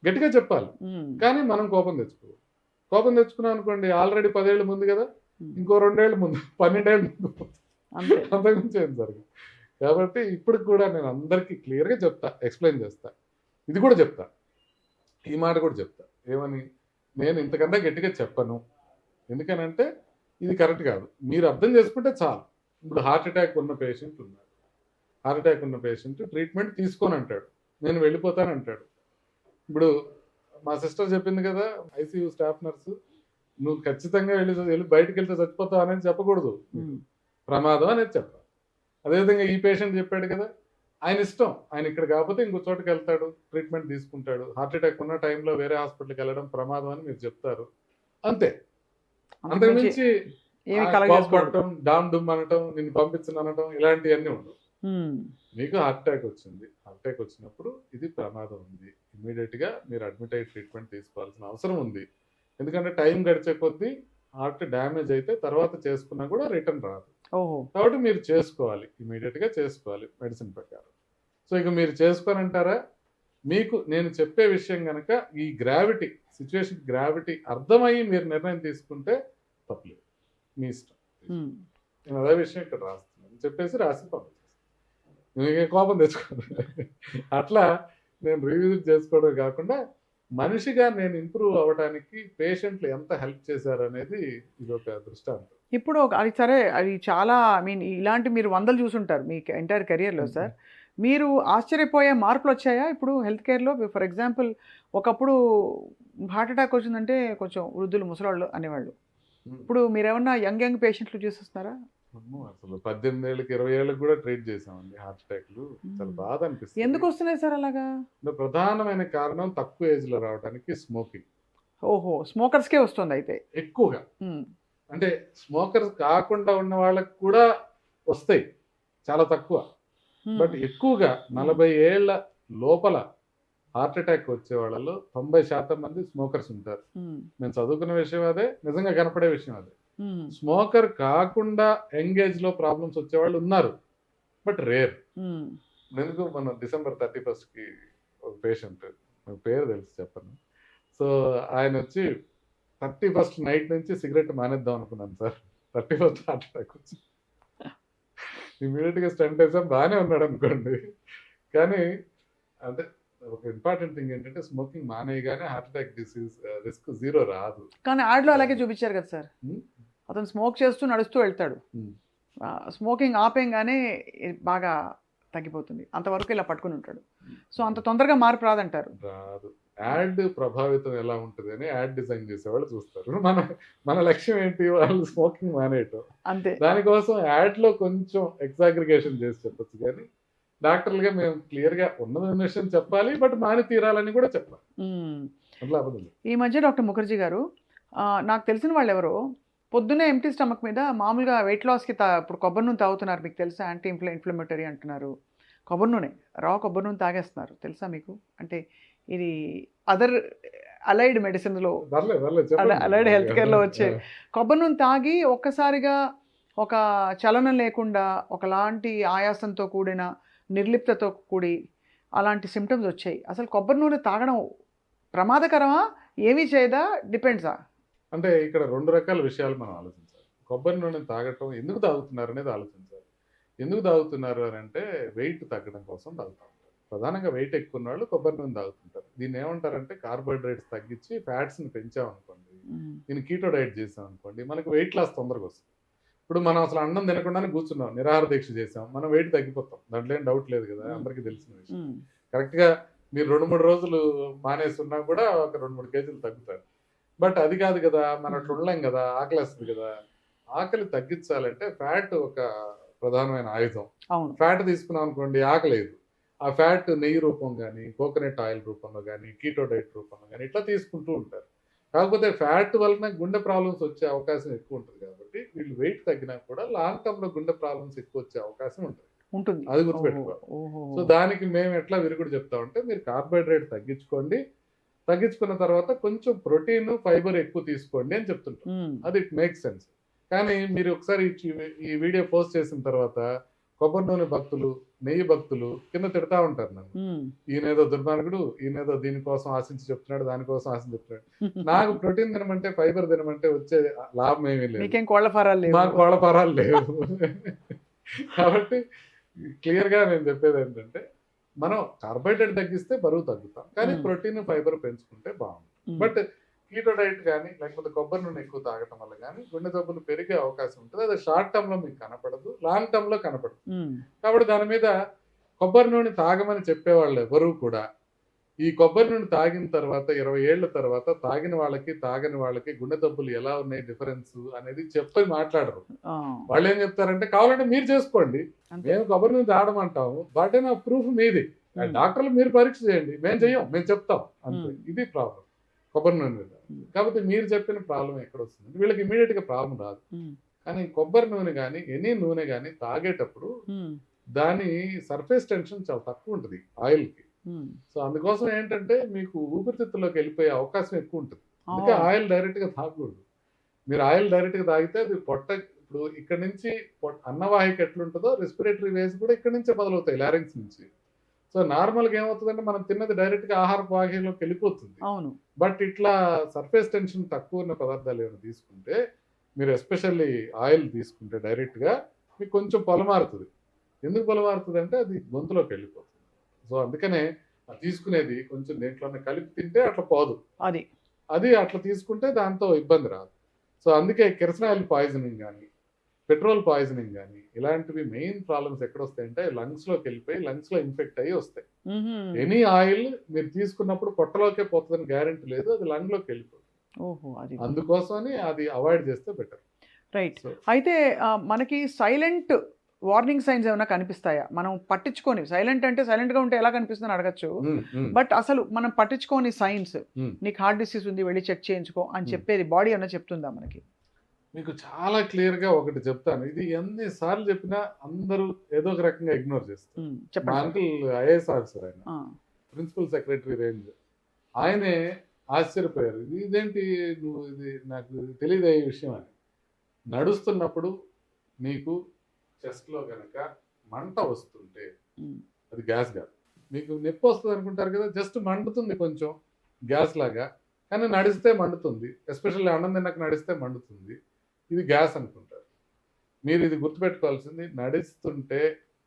గట్టిగా చెప్పాలి. కానీ మనం కోపం తెచ్చుకోవాలి. కోపం తెచ్చుకున్నాం అనుకోండి, ఆల్రెడీ 10 ఏళ్ళ ముందు కదా, ఇంకో 2 ఏళ్ళ ముందు, 12 ఏళ్ళ ముందు, అంతకుమించి ఏం జరగదు. కాబట్టి ఇప్పుడు కూడా నేను అందరికీ క్లియర్గా చెప్తా, ఎక్స్ప్లెయిన్ చేస్తా, ఇది కూడా చెప్తా, ఈ మాట కూడా చెప్తా. ఏమని, నేను ఇంతకన్నా గట్టిగా చెప్పను, ఎందుకనంటే ఇది కరెక్ట్ కాదు, మీరు అర్థం చేసుకుంటే చాలు. ఇప్పుడు హార్ట్ అటాక్ ఉన్న పేషెంట్ ఉన్నారు, హార్ట్ అటాక్ ఉన్న పేషెంట్ ట్రీట్మెంట్ తీసుకొని అంటాడు, నేను వెళ్ళిపోతాను అంటాడు. ఇప్పుడు మా సిస్టర్ చెప్పింది కదా, ఐసీయూ స్టాఫ్ నర్సు, నువ్వు ఖచ్చితంగా వెళ్ళి బయటకు వెళ్తే చచ్చిపోతావు అనేది చెప్పకూడదు, ప్రమాదం అనేది చెప్పాలి. అదేవిధంగా ఈ పేషెంట్ చెప్పాడు కదా, ఆయన ఇష్టం, ఆయన ఇక్కడ కాకపోతే ఇంకో చోటుకి వెళ్తాడు, ట్రీట్మెంట్ తీసుకుంటాడు. హార్ట్ అటాక్ ఉన్న టైంలో వేరే హాస్పిటల్కి వెళ్ళడం ప్రమాదం అని మీరు చెప్తారు, అంతే. అంతకుమించి ఏమి కలగజేసుకోవడం. కోపడటం, డామ్ డుమ్ అనటం, నిన్ను పంపించను అనటం, ఇలాంటివన్నీ ఉండవు. మీకు హార్ట్ అటాక్ వచ్చింది, హార్ట్ అటాక్ వచ్చినప్పుడు ఇది ప్రమాదం ఉంది, ఇమీడియట్ గా మీరు అడ్మిట్ అయ్యి ట్రీట్మెంట్ తీసుకోవాల్సిన అవసరం ఉంది. ఎందుకంటే టైం గడిచే కొద్దీ హార్ట్ డ్యామేజ్ అయితే తర్వాత చేసుకున్నా కూడా రిటర్న్ రాదు. కాబట్టి మీరు చేసుకోవాలి, ఇమీడియట్ గా చేసుకోవాలి మెడిసిన్ ప్రకారం. సో ఇక మీరు చేసుకోనంటారా? మీకు నేను చెప్పే విషయం కనుక ఈ గ్రావిటీ సిచ్యువేషన్ గ్రావిటీ అర్థమయ్యి మీరు నిర్ణయం తీసుకుంటే తప్పలేదు, మీ ఇష్టం. నేను అదే విషయం ఇక్కడ రాస్తున్నాను చెప్పేసి రాసి పంపించేస్తాను. నేను కోపం తెచ్చుకోను. అట్లా నేను రివిజిట్ చేసుకోవడం కాకుండా మనిషిగా నేను ఇంప్రూవ్ అవ్వడానికి పేషెంట్లు ఎంత హెల్ప్ చేశారు అనేది ఇది ఒక దృష్టాంతం. ఇప్పుడు అది సరే, అది చాలా ఇలాంటి మీరు వందలు చూసుంటారు మీ ఎంటైర్ కెరియర్లో సార్. మీరు ఆశ్చర్యపోయే మార్పులు వచ్చాయా ఇప్పుడు హెల్త్ కేర్లో? ఫర్ ఎగ్జాంపుల్, ఒకప్పుడు హార్ట్ అటాక్ వచ్చిందంటే కొంచెం వృద్ధులు, ముసలాళ్ళు అనేవాళ్ళు. ఇప్పుడు మీరేమన్నా యంగ్ పేషెంట్లు చూసేస్తున్నారా? అసలు 18 ఏళ్ళకి 20 ఏళ్ళకి కూడా ట్రీట్ చేసామండి హార్ట్ అటాక్లు. చాలా బాధ అనిపిస్తుంది. ఎందుకు వస్తున్నాయి సార్ అలాగా? ప్రధానమైన కారణం తక్కువ ఏజ్ లో రావడానికి స్మోకింగ్. ఓహో, స్మోకర్స్కే వస్తుంది అయితే ఎక్కువగా. అంటే స్మోకర్స్ కాకుండా ఉన్న వాళ్ళకి కూడా వస్తాయి, చాలా తక్కువ. బట్ ఎక్కువగా 40 ఏళ్ల లోపల హార్ట్ అటాక్ వచ్చే వాళ్ళలో 90% మంది స్మోకర్స్ ఉంటారు. మేము చదువుకున్న విషయం అదే, నిజంగా కనపడే విషయం అదే. స్మోకర్ కాకుండా ఎంగేజ్ లో ప్రాబ్లమ్స్ వచ్చేవాళ్ళు ఉన్నారు, బట్ రేర్. ఎందుకు, మన December 31st కి ఒక పేషెంట్, పేరు తెలుసు చెప్పను. సో ఆయన వచ్చి 31st నైట్ నుంచి సిగరెట్ మానేద్దాం అనుకున్నాను సార్. 31st హార్ట్ అటాక్ వచ్చి ఇమీడియట్ గా స్టంట్ వేసాం, బాగానే ఉన్నాడు అనుకోండి. కానీ అంటే ఒక ఇంపార్టెంట్ థింగ్ ఏంటంటే స్మోకింగ్ మానేయగానే హార్ట్ అటాక్ డిసీజ్ రిస్క్ 0 రాదు. కానీ యాడ్లో అలాగే చూపించారు కదా సార్, అతను స్మోక్ చేస్తూ నడుస్తూ వెళ్తాడు, స్మోకింగ్ ఆపేయంగానే బాగా తగ్గిపోతుంది, అంతవరకు ఇలా పట్టుకుని ఉంటాడు. సో అంత తొందరగా మార్పు రాదంటారు. రాదు. యాడ్ ప్రభావితం ఎలా ఉంటుంది అని యాడ్ డిజైన్ చేసేవాళ్ళు చూస్తారు. మన లక్ష్యం ఏంటి, వాళ్ళు స్మోకింగ్ మానేయటం అంతే. దానికోసం యాడ్ లో కొంచెం ఎగ్జాగ్రిగేషన్ చేసి చెప్పచ్చు, కానీ డాక్టర్లుగా మేము క్లియర్ గా ఉన్న విషయం చెప్పాలి, బట్ మాని తీరాలని కూడా చెప్పాలి. అట్లా అవ్వదు. ఈ మధ్య డాక్టర్ ముఖర్జీ గారు, నాకు తెలిసిన వాళ్ళు ఎవరో పొద్దున్నే ఎంటీ స్టమక్ మీద మామూలుగా వెయిట్ లాస్కి ఇప్పుడు కొబ్బరి నూనె తాగుతున్నారు, మీకు తెలుసా? యాంటీ ఇన్ఫ్లమేటరీ అంటున్నారు. కొబ్బరి నూనె, రా కొబ్బరి నూనె తాగేస్తున్నారు, తెలుసా మీకు? అంటే ఇది అదర్ అలైడ్ మెడిసిన్లో, అలైడ్ హెల్త్ కేర్లో వచ్చే కొబ్బరి నూనె తాగి ఒక్కసారిగా ఒక చలనం లేకుండా ఒకలాంటి ఆయాసంతో కూడిన నిర్లిప్తతో కూడి అలాంటి సిమ్టమ్స్ వచ్చాయి. అసలు కొబ్బరి నూనె తాగడం ప్రమాదకరమా, ఏమీ చేయదా, డిపెండ్సా? అంటే ఇక్కడ 2 రకాల విషయాలు మనం ఆలోచించాలి. కొబ్బరి నూనె తాగటం ఎందుకు తాగుతున్నారు అనేది ఆలోచించాలి. ఎందుకు తాగుతున్నారు అని అంటే వెయిట్ తగ్గడం కోసం తాగుతారు. ప్రధానంగా వెయిట్ ఎక్కువ ఉన్న వాళ్ళు కొబ్బరి నూనె తాగుతుంటారు. దీన్ని ఏమంటారంటే కార్బోహైడ్రేట్స్ తగ్గించి ఫ్యాట్స్ని పెంచామనుకోండి, దీన్ని కీటో డైట్ చేసామనుకోండి, మనకు వెయిట్ లాస్ తొందరగా వస్తుంది. ఇప్పుడు మనం అసలు అన్నం తినకుండానే కూర్చున్నాం, నిరాహార దీక్ష చేసాం, మనం వెయిట్ తగ్గిపోతాం, దాంట్లో ఏం డౌట్ లేదు కదా, అందరికీ తెలిసిన విషయం. కరెక్ట్గా మీరు 2-3 రోజులు మానేస్తున్నా కూడా ఒక 2-3 కేజీలు తగ్గుతారు. బట్ అది కాదు కదా, మనం అట్లా ఉండలేం కదా, ఆకలి వస్తుంది కదా. ఆకలి తగ్గించాలంటే ఫ్యాట్ ఒక ప్రధానమైన ఆయుధం. ఫ్యాట్ తీసుకున్నాం అనుకోండి, ఆకలేదు. ఆ ఫ్యాట్ నెయ్యి రూపం కానీ, కోకోనట్ ఆయిల్ రూపంలో కానీ, కీటో డైట్ రూపంలో కానీ ఇట్లా తీసుకుంటూ ఉంటారు. కాకపోతే ఫ్యాట్ వలన గుండె ప్రాబ్లమ్స్ వచ్చే అవకాశం ఎక్కువ ఉంటుంది. కాబట్టి వీళ్ళు వెయిట్ తగ్గినా కూడా లాంగ్ టర్మ్ లో గుండె ప్రాబ్లమ్స్ ఎక్కువ వచ్చే అవకాశం ఉంటుంది, అది గుర్తుపెట్టుకోవాలి. సో దానికి మేము ఎట్లా విరుగుడు చెప్తామంటే, మీరు కార్బోహైడ్రేట్ తగ్గించుకోండి, తగ్గించుకున్న తర్వాత కొంచెం ప్రోటీన్, ఫైబర్ ఎక్కువ తీసుకోండి అని చెప్తుంటాం. అది ఇట్ మేక్స్ సెన్స్. కానీ మీరు ఒకసారి ఈ వీడియో పోస్ట్ చేసిన తర్వాత కొబ్బరి నూనె భక్తులు, నెయ్యి భక్తులు కింద తిడతా ఉంటారు నన్ను, ఈయనేదో దుర్మార్గుడు, ఈయనేదో దీనికోసం ఆశించి చెప్తున్నాడు, దానికోసం ఆశించి చెప్తున్నాడు. నాకు ప్రోటీన్ తినమంటే, ఫైబర్ తినమంటే వచ్చే లాభం ఏమీ లేదు, మాకు కోళ్ళ ఫారాలు లేవు. కాబట్టి క్లియర్ గా నేను చెప్పేది ఏంటంటే, మనం కార్బోహైడ్రేట్ తగ్గిస్తే బరువు తగ్గుతాం, కానీ ప్రోటీన్, ఫైబర్ పెంచుకుంటే బాగుంటుంది. బట్ కీటో డైట్ కానీ లేకపోతే కొబ్బరి నూనె ఎక్కువ తాగటం వల్ల కానీ గుండె జబ్బులు పెరిగే అవకాశం ఉంటుంది. అది షార్ట్ టర్మ్ లో మీకు కనపడదు, లాంగ్ టర్మ్ లో కనపడదు. కాబట్టి దాని మీద కొబ్బరి నూనె తాగమని చెప్పేవాళ్ళు ఎవరు కూడా ఈ కొబ్బరి నూనె తాగిన తర్వాత 20 ఏళ్ల తర్వాత తాగిన వాళ్ళకి తాగని వాళ్ళకి గుండె జబ్బులు ఎలా ఉన్నాయి డిఫరెన్స్ అనేది చెప్పి మాట్లాడరు. వాళ్ళు ఏం చెప్తారంటే, కావాలంటే మీరు చేసుకోండి, మేము కొబ్బరి నూనె తాగమంటాము, బట్ నా ప్రూఫ్ మీది, డాక్టర్లు మీరు పరీక్ష చేయండి, మేము చెయ్యం, మేము చెప్తాం అంతే. ఇది ప్రాబ్లం కొబ్బరి నూనె మీద. కాబట్టి మీరు చెప్పిన ప్రాబ్లం ఎక్కడ వస్తుంది, వీళ్ళకి ఇమీడియట్ గా ప్రాబ్లం రాదు, కానీ కొబ్బరి నూనె కానీ ఎనీ నూనె కానీ తాగేటప్పుడు దాని సర్ఫేస్ టెన్షన్ చాలా తక్కువ ఉంటుంది ఆయిల్కి. సో అందుకోసం ఏంటంటే మీకు ఊపిరితిత్తులోకి వెళ్ళిపోయే అవకాశం ఎక్కువ ఉంటుంది. అందుకే ఆయిల్ డైరెక్ట్గా తాగకూడదు. మీరు ఆయిల్ డైరెక్ట్గా తాగితే అది పొట్ట, ఇప్పుడు ఇక్కడ నుంచి అన్నవాహిక ఎట్లుంటుందో రెస్పిరేటరీ వేస్ కూడా ఇక్కడ నుంచే మొదలవుతాయి, లారింగ్స్ నుంచి. సో నార్మల్గా ఏమవుతుందంటే మనం తిన్నది డైరెక్ట్గా ఆహార వాహికలోకి వెళ్ళిపోతుంది. అవును. బట్ ఇట్లా సర్ఫేస్ టెన్షన్ తక్కువ ఉన్న పదార్థాలు ఏమైనా తీసుకుంటే, మీరు ఎస్పెషల్లీ ఆయిల్ తీసుకుంటే డైరెక్ట్గా మీకు కొంచెం పొలమారుతుంది. ఎందుకు పొలమారుతుంది అంటే అది గొంతులోకి వెళ్ళిపోతుంది. సో అందుకనే తీసుకునేది కొంచెం దేంట్లోనే కలిపి తింటే అట్లా పోదు. అది అట్లా తీసుకుంటే దాంతో ఇబ్బంది రాదు. సో అందుకే కెరసనాయిల్ పాయిజనింగ్ కానీ పెట్రోల్ పాయిజనింగ్ కానీ ఇలాంటివి మెయిన్ ప్రాబ్లమ్స్ ఎక్కడ వస్తాయంటే లంగ్స్లోకి వెళ్ళిపోయి లంగ్స్లో ఇన్ఫెక్ట్ అయ్యి వస్తాయి. ఎనీ ఆయిల్ మీరు తీసుకున్నప్పుడు పొట్టలోకే పోతుందని గ్యారెంటీ లేదు, అది లంగ్లోకి వెళ్ళిపోతుంది. అందుకోసమని అది అవాయిడ్ చేస్తే బెటర్. రైట్. అయితే మనకి సైలెంట్ వార్నింగ్ సైన్స్ ఏమైనా కనిపిస్తాయా? మనం పట్టించుకొని, సైలెంట్ అంటే సైలెంట్గా ఉంటే ఎలా కనిపిస్తుందని అడగచ్చు, బట్ అసలు మనం పట్టించుకోని సైన్స్, నీకు హార్ట్ డిసీజ్ ఉంది వెళ్ళి చెక్ చేయించుకో అని చెప్పేది బాడీ ఏమైనా చెప్తుందా మనకి? మీకు చాలా క్లియర్గా ఒకటి చెప్తాను. ఇది ఎన్నిసార్లు చెప్పినా అందరూ ఏదో ఒక రకంగా ఇగ్నోర్ చేస్తారు. మా అంకుల్ ఐఏఎస్ ఆఫీసర్, ఆయన ప్రిన్సిపల్ సెక్రటరీ రేంజ్, ఆయనే ఆశ్చర్యపోయారు. ఇదేంటి నువ్వు, ఇది నాకు తెలియదు ఈ విషయం అని. నడుస్తున్నప్పుడు మీకు చెస్ట్లో కనుక మంట వస్తుంటే అది గ్యాస్ కాదు. మీకు నొప్పి వస్తుంది అనుకుంటారు కదా, జస్ట్ మండుతుంది కొంచెం గ్యాస్ లాగా, కానీ నడిస్తే మండుతుంది. ఎస్పెషల్లీ అన్నం తిన్నాక నడిస్తే మండుతుంది, ఇది గ్యాస్ అనుకుంటారు. మీరు ఇది గుర్తుపెట్టుకోవాల్సింది, నడుస్తుంటే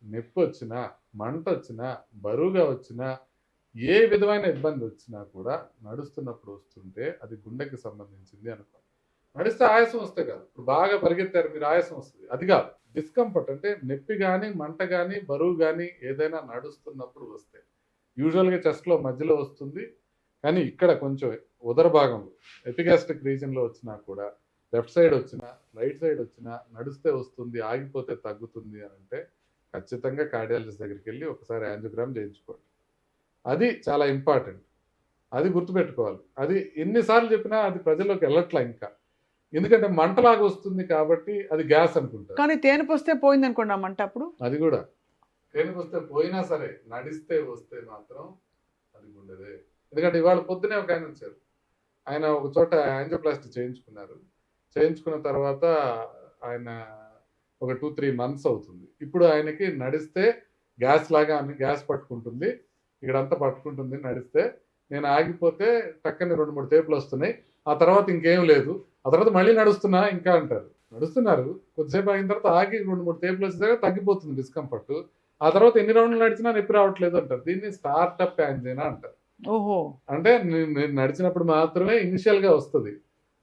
నొప్పి వచ్చినా, మంట వచ్చినా, బరువుగా వచ్చినా, ఏ విధమైన ఇబ్బంది వచ్చినా కూడా నడుస్తున్నప్పుడు వస్తుంటే అది గుండెకి సంబంధించింది అనుకోండి. నడిస్తే ఆయాసం వస్తే కాదు, ఇప్పుడు బాగా పరిగెత్తారు మీరు ఆయాసం వస్తుంది, అది కాదు. డిస్కంఫర్ట్ అంటే నొప్పి కానీ మంట కానీ బరువు కానీ ఏదైనా నడుస్తున్నప్పుడు వస్తే యూజువల్గా చెస్ట్లో మధ్యలో వస్తుంది, కానీ ఇక్కడ కొంచెం ఉదర భాగంలో ఎపిగాస్ట్రిక్ రీజన్లో వచ్చినా కూడా, లెఫ్ట్ సైడ్ వచ్చినా రైట్ సైడ్ వచ్చినా నడిస్తే వస్తుంది, ఆగిపోతే తగ్గుతుంది అని అంటే ఖచ్చితంగా కార్డియాలజిస్ట్ దగ్గరికి వెళ్ళి ఒకసారి యాంజియోగ్రామ్ చేయించుకోండి. అది చాలా ఇంపార్టెంట్, అది గుర్తుపెట్టుకోవాలి. అది ఎన్నిసార్లు చెప్పినా అది ప్రజల్లోకి వెళ్ళట్లా ఇంకా, ఎందుకంటే మంటలాగా వస్తుంది కాబట్టి అది గ్యాస్ అనుకుంటారు. కానీ తేనెపు వస్తే పోయింది అనుకోండి ఆ మంట, అప్పుడు అది కూడా తేనెపు వస్తే పోయినా సరే నడిస్తే వస్తే మాత్రం అది గుండెదే. ఎందుకంటే ఇవాళ పొద్దునే ఒక ఆయన వచ్చారు, ఆయన ఒక చోట యాంజియోప్లాస్టీ చేయించుకున్నారు. చేయించుకున్న తర్వాత ఆయన ఒక 2-3 months అవుతుంది. ఇప్పుడు ఆయనకి నడిస్తే గ్యాస్ లాగా గ్యాస్ పట్టుకుంటుంది, ఇక్కడంతా పట్టుకుంటుంది నడిస్తే. నేను ఆగిపోతే టక్కని 2-3 తేపులు వస్తున్నాయి, ఆ తర్వాత ఇంకేం లేదు, ఆ తర్వాత మళ్ళీ నడుస్తున్నా ఇంకా అంటారు. నడుస్తున్నారు, కొద్దిసేపు ఆగిన తర్వాత ఆగి 2-3 తేపులు వచ్చేదాకా తగ్గిపోతుంది డిస్కంఫర్ట్, ఆ తర్వాత ఎన్ని రౌండ్లు నడిచినా నొప్పి రావట్లేదు అంటారు. దీన్ని స్టార్టప్ యాంజినా అంటారు. అంటే నేను నడిచినప్పుడు మాత్రమే ఇనిషియల్ గా వస్తుంది,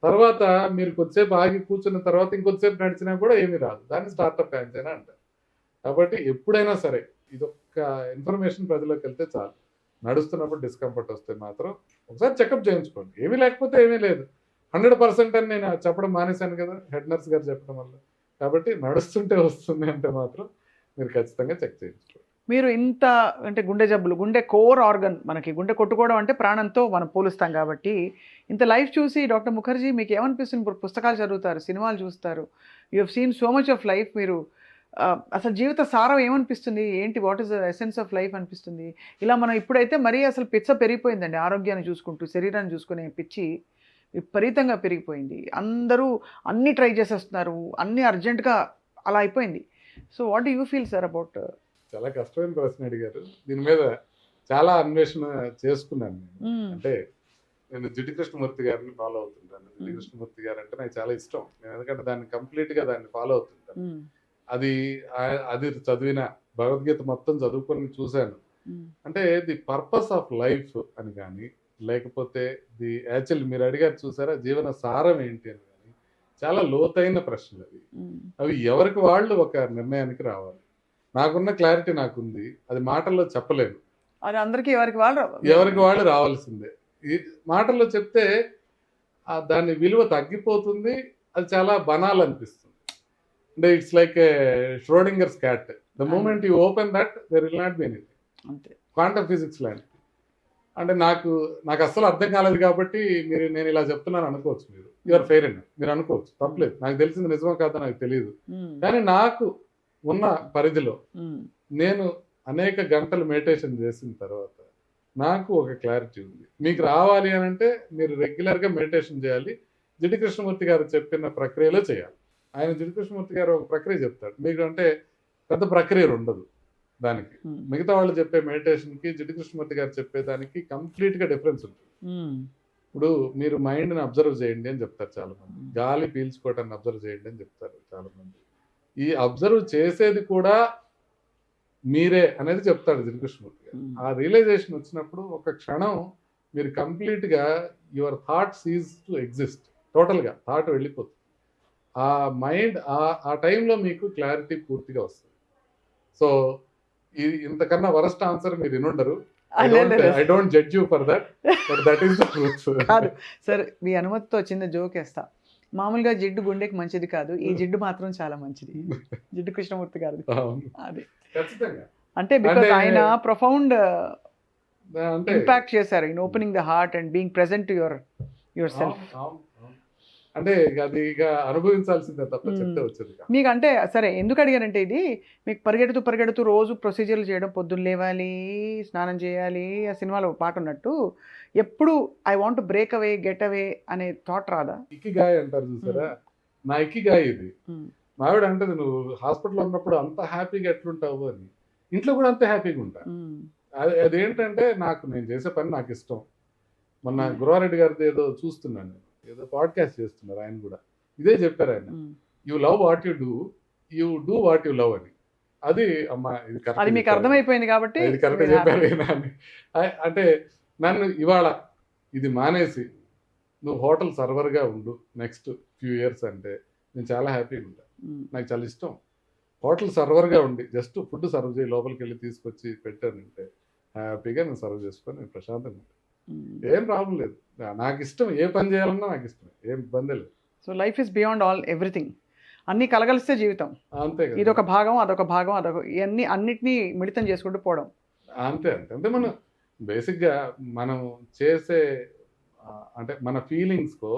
తర్వాత మీరు కొద్దిసేపు ఆగి కూర్చున్న తర్వాత ఇంకొద్దిసేపు నడిచినా కూడా ఏమీ రాదు, దాన్ని స్టార్టప్ యాంజినా అంటారు. కాబట్టి ఎప్పుడైనా సరే ఇదొక్క ఇన్ఫర్మేషన్ ప్రజలకు వెళ్తే చాలు. నడుస్తున్నప్పుడు డిస్కంఫర్ట్ వస్తే మాత్రం ఒకసారి చెకప్ చేయించుకోండి. ఏమీ లేకపోతే ఏమీ లేదు, 100% అని నేను చెప్పడం మానేశాను కదా హెడ్ నర్స్ గారు చెప్పడం వల్ల. కాబట్టి నడుస్తుంటే వస్తుంది అంటే మాత్రం మీరు ఖచ్చితంగా చెక్ చేయించుకోండి. మీరు ఇంత అంటే గుండె జబ్బులు, గుండె కోర్ ఆర్గన్, మనకి గుండె కొట్టుకోవడం అంటే ప్రాణంతో మనం పోలుస్తాం కాబట్టి, ఇంత లైఫ్ చూసి డాక్టర్ ముఖర్జీ మీకు ఏమనిపిస్తుంది? ఇప్పుడు పుస్తకాలు చదువుతారు, సినిమాలు చూస్తారు, you have seen so much of life. మీరు అసలు జీవిత సారం ఏమనిపిస్తుంది? ఏంటి, what is the essence of life అనిపిస్తుంది? ఇలా మనం ఇప్పుడైతే మరీ అసలు పిచ్చ పెరిగిపోయిందండి, ఆరోగ్యాన్ని చూసుకుంటూ శరీరాన్ని చూసుకునే పిచ్చి విపరీతంగా పెరిగిపోయింది. అందరూ అన్నీ ట్రై చేసేస్తున్నారు, అన్నీ అర్జెంటుగా అలా అయిపోయింది. So what do you feel sir about? చాలా కష్టమైన ప్రశ్న అడిగారు. దీని మీద చాలా అన్వేషణ చేసుకున్నాను నేను. అంటే నేను జిడ్డు కృష్ణమూర్తి గారిని ఫాలో అవుతుంటాను. జిడ్డు కృష్ణమూర్తి గారు అంటే నాకు చాలా ఇష్టం, నేను ఎందుకంటే దాన్ని కంప్లీట్గా దాన్ని ఫాలో అవుతుంటాను. అది చదివిన భగవద్గీత మొత్తం చదువుకొని చూశాను. అంటే ది పర్పస్ ఆఫ్ లైఫ్ అని కానీ, లేకపోతే ది యాక్చువల్ మీరు అడిగారు చూసారా జీవన సారం ఏంటి అని కానీ, చాలా లోతైన ప్రశ్నలు అవి. అవి ఎవరికి వాళ్ళు ఒక నిర్ణయానికి రావాలి. నాకున్న క్లారిటీ నాకుంది, అది మాటల్లో చెప్పలేను. అది అందరికీ ఎవరికి వాళ్ళు రావాల్సిందే. ఈ మాటల్లో చెప్తే దాని విలువ తగ్గిపోతుంది, అది చాలా బనాల్ అనిపిస్తుంది. అంటే it's like Schrodinger's cat, the moment you open that there will not be anything. Quantum physics లాంటిది. అంటే నాకు నాకు అస్సలు అర్థం కాలేదు కాబట్టి నేను ఇలా చెప్తున్నాను అనుకోవచ్చు, మీరు ఆర్ ఫెయిర్ అండి, మీరు అనుకోవచ్చు, తప్పలేదు. నాకు తెలిసింది నిజమో కాదో నాకు తెలియదు, కానీ నాకు ఉన్న పరిధిలో నేను అనేక గంటలు మెడిటేషన్ చేసిన తర్వాత నాకు ఒక క్లారిటీ ఉంది. మీకు రావాలి అని అంటే మీరు రెగ్యులర్గా మెడిటేషన్ చేయాలి. జిడ్డు కృష్ణమూర్తి గారు చెప్పిన ప్రక్రియలో చేయాలి. ఆయన జిడ్డు కృష్ణమూర్తి గారు ఒక ప్రక్రియ చెప్తాడు మీకు, అంటే పెద్ద ప్రక్రియ ఉండదు దానికి. మిగతా వాళ్ళు చెప్పే మెడిటేషన్కి జిడ్డు కృష్ణమూర్తి గారు చెప్పేదానికి కంప్లీట్గా డిఫరెన్స్ ఉంటుంది. ఇప్పుడు మీరు మైండ్ని అబ్జర్వ్ చేయండి అని చెప్తారు చాలా మంది, గాలి పీల్చుకోవటాన్ని అబ్జర్వ్ చేయండి అని చెప్తారు చాలా మంది. ఈ అబ్జర్వ్ చేసేది కూడా మీరే అనేది చెప్తాడు జిడ్డు కృష్ణమూర్తి గారు. ఆ రియలైజేషన్ వచ్చినప్పుడు ఒక క్షణం మీరు కంప్లీట్గా your thought cease to exist, టోటల్గా థాట్ వెళ్ళిపోతుంది. ఆ మైండ్ ఆ టైంలో మీకు క్లారిటీ పూర్తిగా వస్తుంది. సో ఇది ఇంతకన్నా వరస్ట్ ఆన్సర్ మీరు వినుండరు. I don't judge you for that, but that is the truth. కాదు సార్, మీ అనుమతితో చిన్న జోక్ వేస్తా. మామూలుగా జిడ్డు గుండెకి మంచిది కాదు, ఈ జిడ్డు మాత్రం చాలా మంచిది. జిడ్డు కృష్ణమూర్తి గారు అది ఖచ్చితంగా, అంటే బికాజ్ ఆయన ప్రొఫౌండ్ ఇంపాక్ట్ చేశారు in opening the heart and being present to your self. అంటే అది ఇక అనుభవించాల్సిందే తప్ప చెప్తే వచ్చేది. మీకు అంటే సరే ఎందుకు అడిగానంటే, ఇది మీకు పరిగెడుతూ రోజు ప్రొసీజర్లు చేయడం, పొద్దున్న లేవాలి, స్నానం చేయాలి, ఆ సినిమాలో పాట ఉన్నట్టు ఎప్పుడు I want break away, get away అనే థాట్ రాదా? ఇకిగాయ్ అంటారు చూసారా, నా ఇకిగాయ్ ఇది. మావిడ అంటది, నువ్వు హాస్పిటల్లో ఉన్నప్పుడు అంత హ్యాపీగా ఎట్లుంటావు అని, ఇంట్లో కూడా అంతే హ్యాపీగా ఉంటా. అదేంటంటే నేను చేసే పని నాకు ఇష్టం. మొన్న గురవారెడ్డి గారిది ఏదో చూస్తున్నాను, ఏదో పాడ్కాస్ట్ చేస్తున్నారు, ఆయన కూడా ఇదే చెప్పారు. ఆయన you love what you do what you love అని. అది అమ్మా ఇది అది మీకు అర్థమైపోయింది కాబట్టి ఇది కరెక్ట్ చెప్పారు అని. అంటే నన్ను ఇవాళ ఇది మానేసి నువ్వు హోటల్ సర్వర్గా ఉండు నెక్స్ట్ ఫ్యూ ఇయర్స్ అంటే నేను చాలా హ్యాపీగా ఉంటాను. నాకు చాలా ఇష్టం హోటల్ సర్వర్గా ఉండి జస్ట్ ఫుడ్ సర్వ్ చేయి, లోపలికి వెళ్ళి తీసుకొచ్చి పెట్టానంటే హ్యాపీగా నేను సర్వ్ చేసుకొని నేను ప్రశాంతంగా ఉంటాను. ఏం ప్రాబ్లం లేదు, నాకు ఇష్టం, ఏ పని చేయాలన్నా నాకు ఇష్టం, ఏం ఇబ్బంది లేదు. So life is beyond all everything, అన్ని కలగలిస్తే జీవితం. అంతే, ఇది ఒక భాగం, అదొక భాగం, ఇవన్నీ అన్నిటినీ మిళితం చేసుకుంటూ పోవడం. అంతే అంతే అంటే మనం బేసిక్గా మనం చేసే అంటే మన ఫీలింగ్స్కో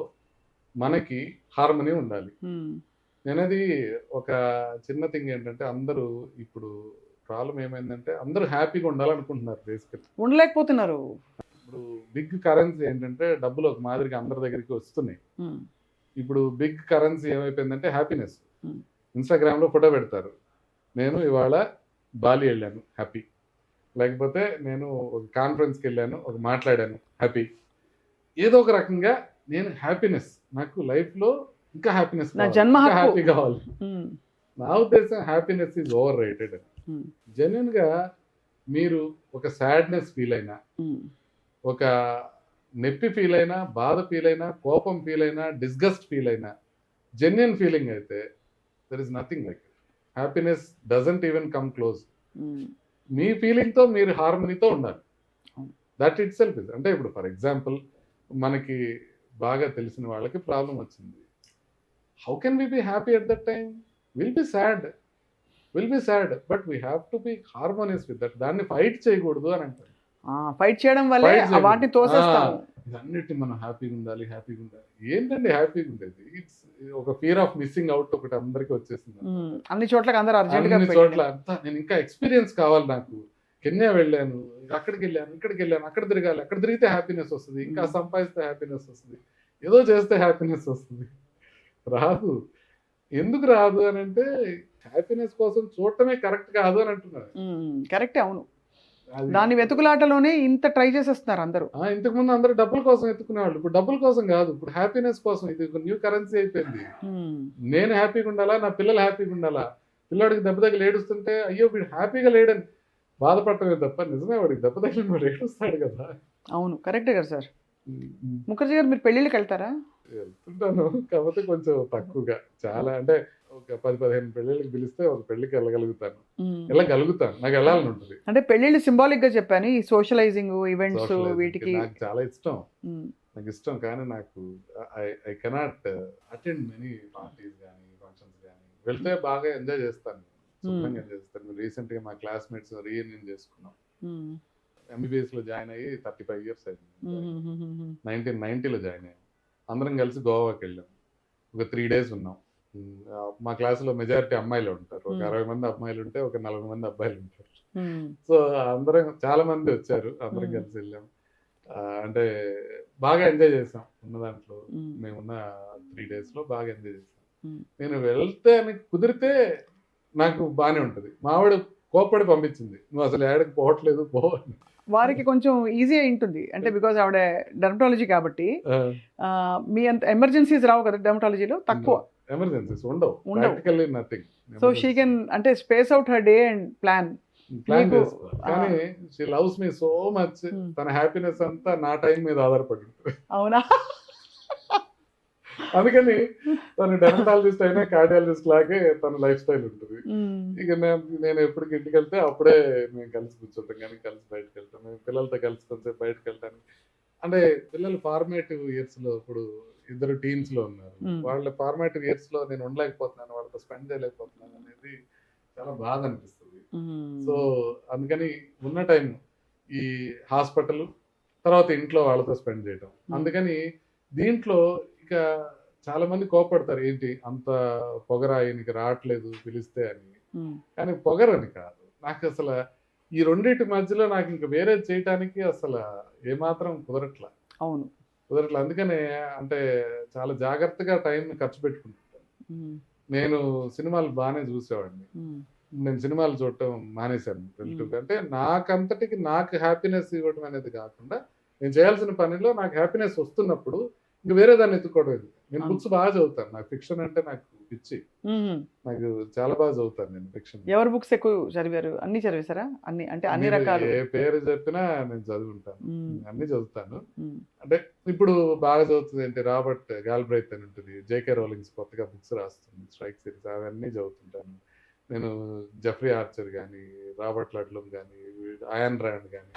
మనకి హార్మనీ ఉండాలి. నేనది ఒక చిన్న థింగ్ ఏంటంటే, అందరూ ఇప్పుడు ప్రాబ్లం ఏమైందంటే అందరూ హ్యాపీగా ఉండాలనుకుంటున్నారు, బేసిక్గా ఉండలేకపోతున్నారు. ఇప్పుడు బిగ్ కరెన్సీ ఏంటంటే డబ్బులు ఒక మాదిరిగా అందరి దగ్గరికి వస్తున్నాయి. ఇప్పుడు బిగ్ కరెన్సీ ఏమైపోయిందంటే హ్యాపీనెస్. ఇన్స్టాగ్రామ్లో ఫోటో పెడతారు, నేను ఇవాళ బాలి వెళ్ళాను హ్యాపీ, లేకపోతే నేను ఒక కాన్ఫరెన్స్కి వెళ్ళాను, ఒక మాట్లాడాను హ్యాపీ. ఏదో ఒక రకంగా నేను హ్యాపీనెస్, నాకు లైఫ్లో ఇంకా హ్యాపీనెస్, హ్యాపీ కావాలి. నా ఉద్దేశం హ్యాపీనెస్ ఈజ్ ఓవర్ రేటెడ్. జెన్యున్గా మీరు ఒక సాడ్నెస్ ఫీల్ అయినా, ఒక నొప్పి ఫీల్ అయినా, బాధ ఫీల్ అయినా, కోపం ఫీల్ అయినా, డిస్గస్ట్ ఫీల్ అయినా, జెన్యున్ ఫీలింగ్ అయితే there is nothing like it. Happiness doesn't even come close. మీ ఫీలింగ్తో మీరు హార్మనీతో ఉండాలి, దట్ ఇట్ సెల్ఫ్ ఇస్. అంటే ఇప్పుడు ఫర్ ఎగ్జాంపుల్ మనకి బాగా తెలిసిన వాళ్ళకి ప్రాబ్లం వచ్చింది, how can we be happy at that time? Will be sad but we have to be harmonious with that. దాన్ని ఫైట్ చేయకూడదు అని అంటారు. ఫైట్ చేయడం వల్లే వాటిని తోసేస్తాము. అన్నిటి మనం హ్యాపీగా ఉండాలి. ఏంటండి హ్యాపీగా ఉండేది? ఇట్స్ ఒక ఫియర్ ఆఫ్ మిస్సింగ్ అవుట్ ఒకటి అందరికి వచ్చేసింది. అన్ని చోట్ల అన్ని చోట్ల అంతా నేను ఇంకా ఎక్స్పీరియన్స్ కావాలి. నాకు కెన్యా వెళ్ళాను, ఇక్కడికి వెళ్ళాను, అక్కడ తిరగాలి, అక్కడ తిరిగితే హ్యాపీనెస్ వస్తుంది, ఇంకా సంపాదిస్తే హ్యాపీనెస్ వస్తుంది, ఏదో చేస్తే హ్యాపీనెస్ వస్తుంది. రాదు. ఎందుకు రాదు అని అంటే హ్యాపీనెస్ కోసం చూడటమే కరెక్ట్ కాదు అని అంటున్నారు. కరెక్టే, అవును. దాని వెతుకులాటలోనే ఇంత ట్రై చేసేస్తున్నారు అందరూ. ఇంతకు ముందు అందరూ డబ్బుల కోసం ఎత్తుకునేవాళ్ళు, ఇప్పుడు డబ్బుల కోసం కాదు, ఇప్పుడు హ్యాపీనెస్ కోసం. ఇది ఒక న్యూ కరెన్సీ అయిపోయింది. నేను హ్యాపీగా ఉండాలా, నా పిల్లలు హ్యాపీగా ఉండాలా. పిల్లాడికి దెబ్బ తగిలి ఏడుస్తుంటే అయ్యో వీడు హ్యాపీగా లేడని బాధపడటమే తప్ప, నిజమే వాడికి దెబ్బ తగిలిన వాడు ఏడుస్తాడు కదా. అవును, కరెక్టే కదా సార్. ముఖర్జీ గారు, మీరు పెళ్ళిళ్ళకి వెళ్తారా? వెళ్తుంటాను, కాకపోతే కొంచెం తక్కువగా. చాలా అంటే ఒక 10-15 పెళ్ళిళ్ళకి పిలిస్తే ఒక పెళ్లికి వెళ్ళగలుగుతాను. నాకు వెళ్ళాలని ఉంటుంది. అంటే పెళ్ళిళ్ళు సింబాలిక్ గా చెప్పాను, ఈ సోషలైజింగ్ ఈవెంట్స్ వీటికి నాకు చాలా ఇష్టం. నాకు ఇష్టం, కానీ నాకు I cannot attend many parties కానీ ఫంక్షన్స్ కానీ. వెళ్తే బాగా ఎంజాయ్ చేస్తాను, శుభ్రంగా ఎంజాయ్ చేస్తాను. రీసెంట్ గా మా క్లాస్మేట్స్ రీయూనియన్ చేసుకున్నాం, MBBS లో జాయిన్ అయ్యి 35 years అయింది. 1990లో జాయిన్ అయ్యాం. అందరం కలిసి గోవాకి వెళ్ళాం. ఒక 3 days ఉన్నాం. మా క్లాసులో మెజారిటీ అమ్మాయిలు ఉంటారు. ఒక 60 మంది అమ్మాయిలు ఉంటే ఒక 40 మంది అబ్బాయిలు ఉంటారు. సో అందరం చాలా మంది వచ్చారు. అందరం కలిసి వెళ్ళాం. అంటే బాగా ఎంజాయ్ చేసాం ఉన్న దాంట్లో. మేమున్న 3 days లో బాగా ఎంజాయ్ చేసాం. నేను వెళ్తే అని కుదిరితే నాకు బాగానే ఉంటుంది. మావాడు కోప్పడి పంపించింది, నువ్వు అసలు ఏడకి పోవట్లేదు పో. వారికి కొంచెం ఈజీ అయి ఉంటుంది అంటే బికాజ్ ఆవిడ డెర్మటాలజీ కాబట్టి. మీ అంత ఎమర్జెన్సీస్ రావు కదా డెర్మటాలజీలో, తక్కువ ఎమర్జెన్సీస్ ఉండవు, practically nothing. So she can అంటే space out her day and plan చేసుకో. కానీ she loves me so much. తన హ్యాపీనెస్ అంతా నా టైం మీద ఆధారపడి ఉంటుంది. అవునా? అందుకని తను డెర్మటాలజిస్ట్ అయినా కార్డియాలజిస్ట్ లాగే తన లైఫ్ స్టైల్ ఉంటుంది. ఇక నేను ఎప్పటికి ఇంటికి వెళ్తే అప్పుడే మేము కలిసి కూర్చుంటాం, కానీ కలిసి బయటకు వెళ్తాం. మేము పిల్లలతో కలిసి కొంచెం బయటకు వెళ్తాను. అంటే పిల్లలు ఫార్మేటివ్ ఇయర్స్ లో, ఇప్పుడు ఇద్దరు టీన్స్ లో ఉన్నారు. వాళ్ళ ఫార్మేటివ్ ఇయర్స్ లో నేను ఉండలేకపోతున్నాను, వాళ్ళతో స్పెండ్ చేయలేకపోతున్నాను అనేది చాలా బాధ అనిపిస్తుంది. సో అందుకని ఉన్న టైం ఈ హాస్పిటల్ తర్వాత ఇంట్లో వాళ్ళతో స్పెండ్ చేయటం. అందుకని దీంట్లో ఇక చాలా మంది కోపడతారు, ఏంటి అంత పొగరా ఈయనకి రావట్లేదు పిలిస్తే అని. కానీ పొగరని కాదు, నాకు అసలు ఈ రెండింటి మధ్యలో నాకు ఇంకా వేరే చేయటానికి అసలు ఏమాత్రం కుదరట్లా. అవును, కుదరట్లా. అందుకనే అంటే చాలా జాగ్రత్తగా టైం ఖర్చు పెట్టుకుంటాను. నేను సినిమాలు బాగానే చూసేవాడిని. నేను సినిమాలు చూడటం మానేశాను వెళ్తుంటే. అంటే నాకంతటికి నాకు హ్యాపీనెస్ ఇవ్వడం అనేది కాకుండా, నేను చేయాల్సిన పనిలో నాకు హ్యాపీనెస్ వస్తున్నప్పుడు ఇంకా వేరే దాన్ని ఎత్తుకోవడం. నేను బుక్స్ బాగా చదువుతాను, నాకు ఫిక్షన్ అంటే నాకు పిచ్చి. నాకు చాలా బాగా చదువుతాను నేను ఫిక్షన్. ఎవరి బుక్స్ ఎక్కువ చదివారు? అన్ని చదివేశారా? అన్ని అంటే అన్ని రకాలు? ఏ పేరు చెప్పినా నేను చదువుకుంటాను, అన్ని చదువుతాను. అంటే ఇప్పుడు బాగా చదువుతుంది ఏంటి, రాబర్ట్ గాల్బ్రైత్ అని ఉంటుంది, జేకే రోలింగ్స్ కొత్తగా బుక్స్ రాస్తుంది, స్ట్రైక్ సిరీస్, అవన్నీ చదువుతుంటాను నేను. జెఫ్రీ ఆర్చర్ కానీ, రాబర్ట్ లడ్లమ్ కానీ, అయాన్ రాండ్ కానీ,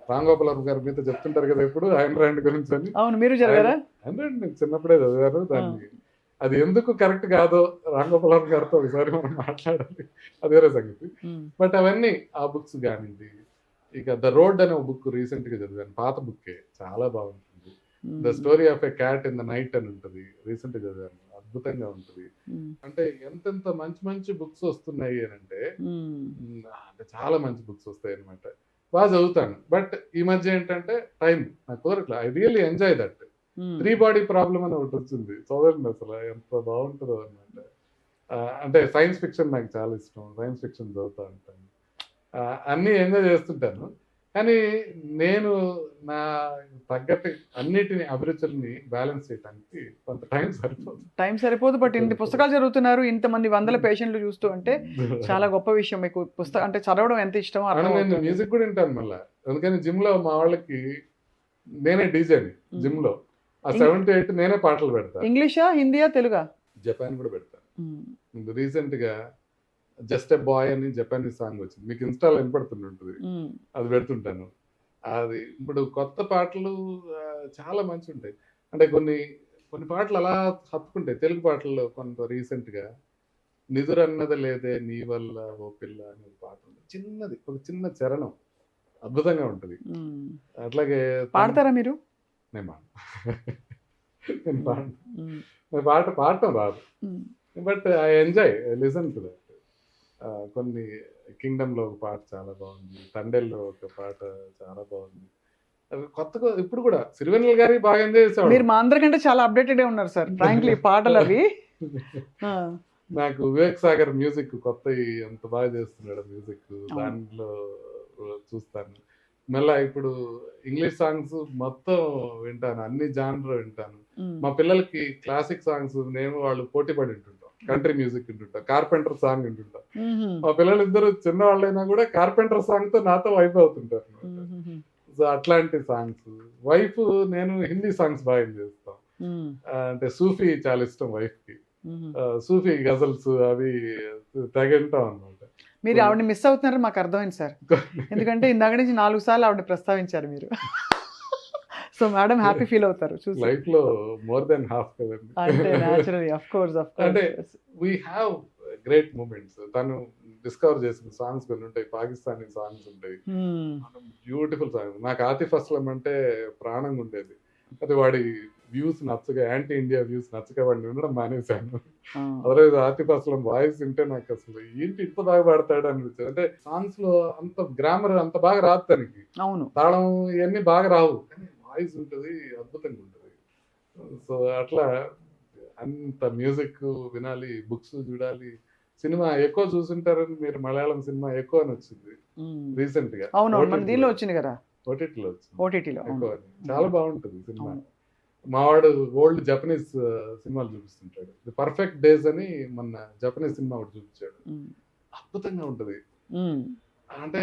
రామ్ గోపాల్ వర్మ గారి మీద చెప్తుంటారు కదా ఇప్పుడు అయాన్ రాండ్ గురించి అని. అవును, మీరు చదివారా? అంటే నేను చిన్నప్పుడే చదివాను దాన్ని. అది ఎందుకు కరెక్ట్ కాదో రామ్ గోపాల్ వర్మ గారితో ఒకసారి మనం మాట్లాడాలి, అది వేరే సంగతి. బట్ అవన్నీ ఆ బుక్స్ కానివ్వండి. ఇక ద రోడ్ అనే ఒక బుక్ రీసెంట్ గా చదివాను, పాత బుక్కే, చాలా బాగుంటుంది. The story of a cat in the night అని ఉంటుంది, రీసెంట్ గా చదివాను, అద్భుతంగా ఉంటుంది. అంటే ఎంతెంత మంచి మంచి బుక్స్ వస్తున్నాయి అని అంటే చాలా మంచి బుక్స్ వస్తాయి అనమాట. బాగా చదువుతాను. బట్ ఈ మధ్య ఏంటంటే టైం నాకు కుదరట్లా. I really enjoy that. 3 body problem అని ఒకటి వచ్చింది, చదవండి అసలు ఎంత బాగుంటుందో అనమాట. అంటే సైన్స్ ఫిక్షన్ నాకు చాలా ఇష్టం, సైన్స్ ఫిక్షన్ చదువుతూ ఉంటాను, అన్నీ ఎంజాయ్ చేస్తుంటాను. కానీ నేను నా తగ్గట్టు అన్నిటిని అభిరుచుల్ని బ్యాలెన్స్ చేయడానికి కొంత టైం సరిపోదు. బట్ ఇన్ని పుస్తకాలు చదువుతున్నారు, ఇంతమంది వందల పేషెంట్లు చూస్తూ అంటే చాలా గొప్ప విషయం. మీకు పుస్తకం అంటే చదవడం ఎంత ఇష్టమో. నేను మ్యూజిక్ కూడా వింటాను మళ్ళీ. అందుకని జిమ్ లో మా వాళ్ళకి నేనే డీజేని జిమ్ లో. ఆ 7 to 8 నేనే పాటలు పెడతాను. ఇంగ్లీషా, హిందీయా, తెలుగా? జపాన్ కూడా పెడతాను. రీసెంట్ గా జస్ట్ ఎ బాయ్ అని జపానీస్ సాంగ్ వచ్చింది, మీకు ఇన్స్టాల్ వినపడుతుంటుంది, అది పెడుతుంటాను. అది ఇప్పుడు కొత్త పాటలు చాలా మంచి ఉంటాయి. అంటే కొన్ని కొన్ని పాటలు అలా హత్తుకుంటాయి. తెలుగు పాటల్లో కొంత రీసెంట్ గా నిదురన్నది లేదే నీ వల్ల ఓ పిల్ల అనే పాట ఉంది, చిన్నది, ఒక చిన్న చరణం, అద్భుతంగా ఉంటుంది. అట్లాగే పాడతారా మీరు? నేను పాడటం రాదు, but I enjoy, I listen to that. కొన్ని కింగ్డమ్ లో ఒక పాట చాలా బాగుంది, తండేల్లో ఒక పాట చాలా బాగుంది. కొత్తగా ఇప్పుడు కూడా సిరివెన్నెల గారి బాగా ఎంజాయ్ చేసేవాడు. మీరు మా అందరికంటే చాలా అప్డేటెడ్ ఉన్నారు సార్ ఫ్రాంక్లీ పాటలు అవి. నాకు వివేక్ సాగర్ మ్యూజిక్ కొత్త ఎంత బాగా చేస్తున్నాడు మ్యూజిక్, దాంట్లో చూస్తాను. మళ్ళా ఇప్పుడు ఇంగ్లీష్ సాంగ్స్ మొత్తం వింటాను, అన్ని జానర్ వింటాను. మా పిల్లలకి క్లాసిక్ సాంగ్స్ నేను వాళ్ళు పోటీ పడి వింటుంటాం, కంట్రీ మ్యూజిక్ వింటుంటాం, కార్పెంటర్ సాంగ్ వింటుంటాం. మా పిల్లలు ఇద్దరు చిన్నవాళ్ళైనా కూడా కార్పెంటర్ సాంగ్ తో నాతో వైఫ్ అవుతుంటారు. సో అట్లాంటి సాంగ్స్. వైఫ్ నేను హిందీ సాంగ్స్ బాగా చేస్తాం. అంటే సూఫీ చాలా ఇష్టం వైఫ్ కి, సూఫీ గజల్స్ అవి తెగ వింటాం అన్నమాట. మీరు ఆవిడని మిస్ అవుతున్నారని మాకు అర్థమైంది సార్, ఎందుకంటే ఇందాక నుంచి 4 సార్లు ఆవిడ ప్రస్తావించారు మీరు. సో మేడం హ్యాపీ ఫీల్ అవుతారు లైఫ్ లో మోర్ దెన్ హాఫ్ కదండి. అంటే న్యాచురల్లీ ఆఫ్ కోర్స్ అంటే వీ హ్యావ్ గ్రేట్ మూమెంట్స్. తను డిస్కవర్ చేసిన సాంగ్స్ కొన్ని ఉంటాయి, పాకిస్తానీ సాంగ్స్ ఉంటాయి, బ్యూటిఫుల్ సాంగ్స్. నాకు ఆతిఫ్ అస్లం అంటే ప్రాణంగా ఉండేది. అది వాడి వ్యూస్ నచ్చక, యాంటీ ఇండియా వ్యూస్ నచ్చక వాడిని వినడం మానేశాను. అదర్వైజ్ ఆతిఫ్ అస్లం వాయిస్ వింటే నాకు అసలు ఏంటి ఇంత బాగా పాడతాడు అనిపించింది. అంటే సాంగ్స్ లో అంత గ్రామర్ అంత బాగా రాదు తనకి, అవును, తాళం ఇవన్నీ బాగా రావు, కానీ వాయిస్ ఉంటుంది, అద్భుతంగా ఉంటుంది. సో అట్లా అంత మ్యూజిక్ వినాలి, బుక్స్ చూడాలి. సినిమా ఎక్కువ చూసుంటారని మీరు, మలయాళం సినిమా ఎక్కువ అని వచ్చింది రీసెంట్ గా. అవును, మన దీనిలో వచ్చింది కదా, ఓటీటీలో వచ్చింది, ఓటీటీలో. ఎక్కువ అని. చాలా బాగుంటుంది సినిమా. మావాడు ఓల్డ్ జపనీస్ సినిమాలు చూపిస్తుంటాడు. ది పర్ఫెక్ట్ డేస్ అని మన జపనీస్ సినిమా ఒకటి చూపించాడు, అద్భుతంగా ఉంటుంది. అంటే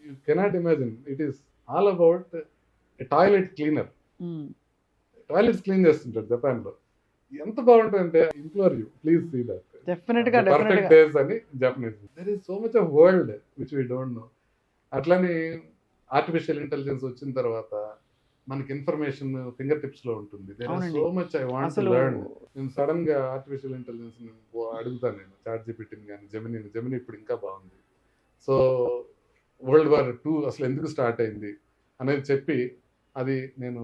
you cannot imagine, it is all about toilet cleaner. Toilets clean చేస్తుంటాడు జపాన్ లో. ఎంత బాగుంటుంది అంటే, implore you please see that. డెఫినెట్గా పర్ఫెక్ట్ డేస్ అని Japanese. There is so much of world which we don't know. అట్లని ఆర్టిఫిషియల్ ఇంటెలిజెన్స్ వచ్చిన తర్వాత మనకి ఇన్ఫర్మేషన్ ఫింగర్ టిప్స్ లో ఉంటుంది. There is so much I want to learn. నేను సడన్ గా ఆర్టిఫిషియల్ ఇంటెలిజెన్స్ అడుగుతాను, నేను చాట్ జీపీటీని కానీ జెమిని ఇప్పుడు ఇంకా బాగుంది. సో వరల్డ్ వార్ 2 అసలు ఎందుకు స్టార్ట్ అయింది అనేది చెప్పి, అది నేను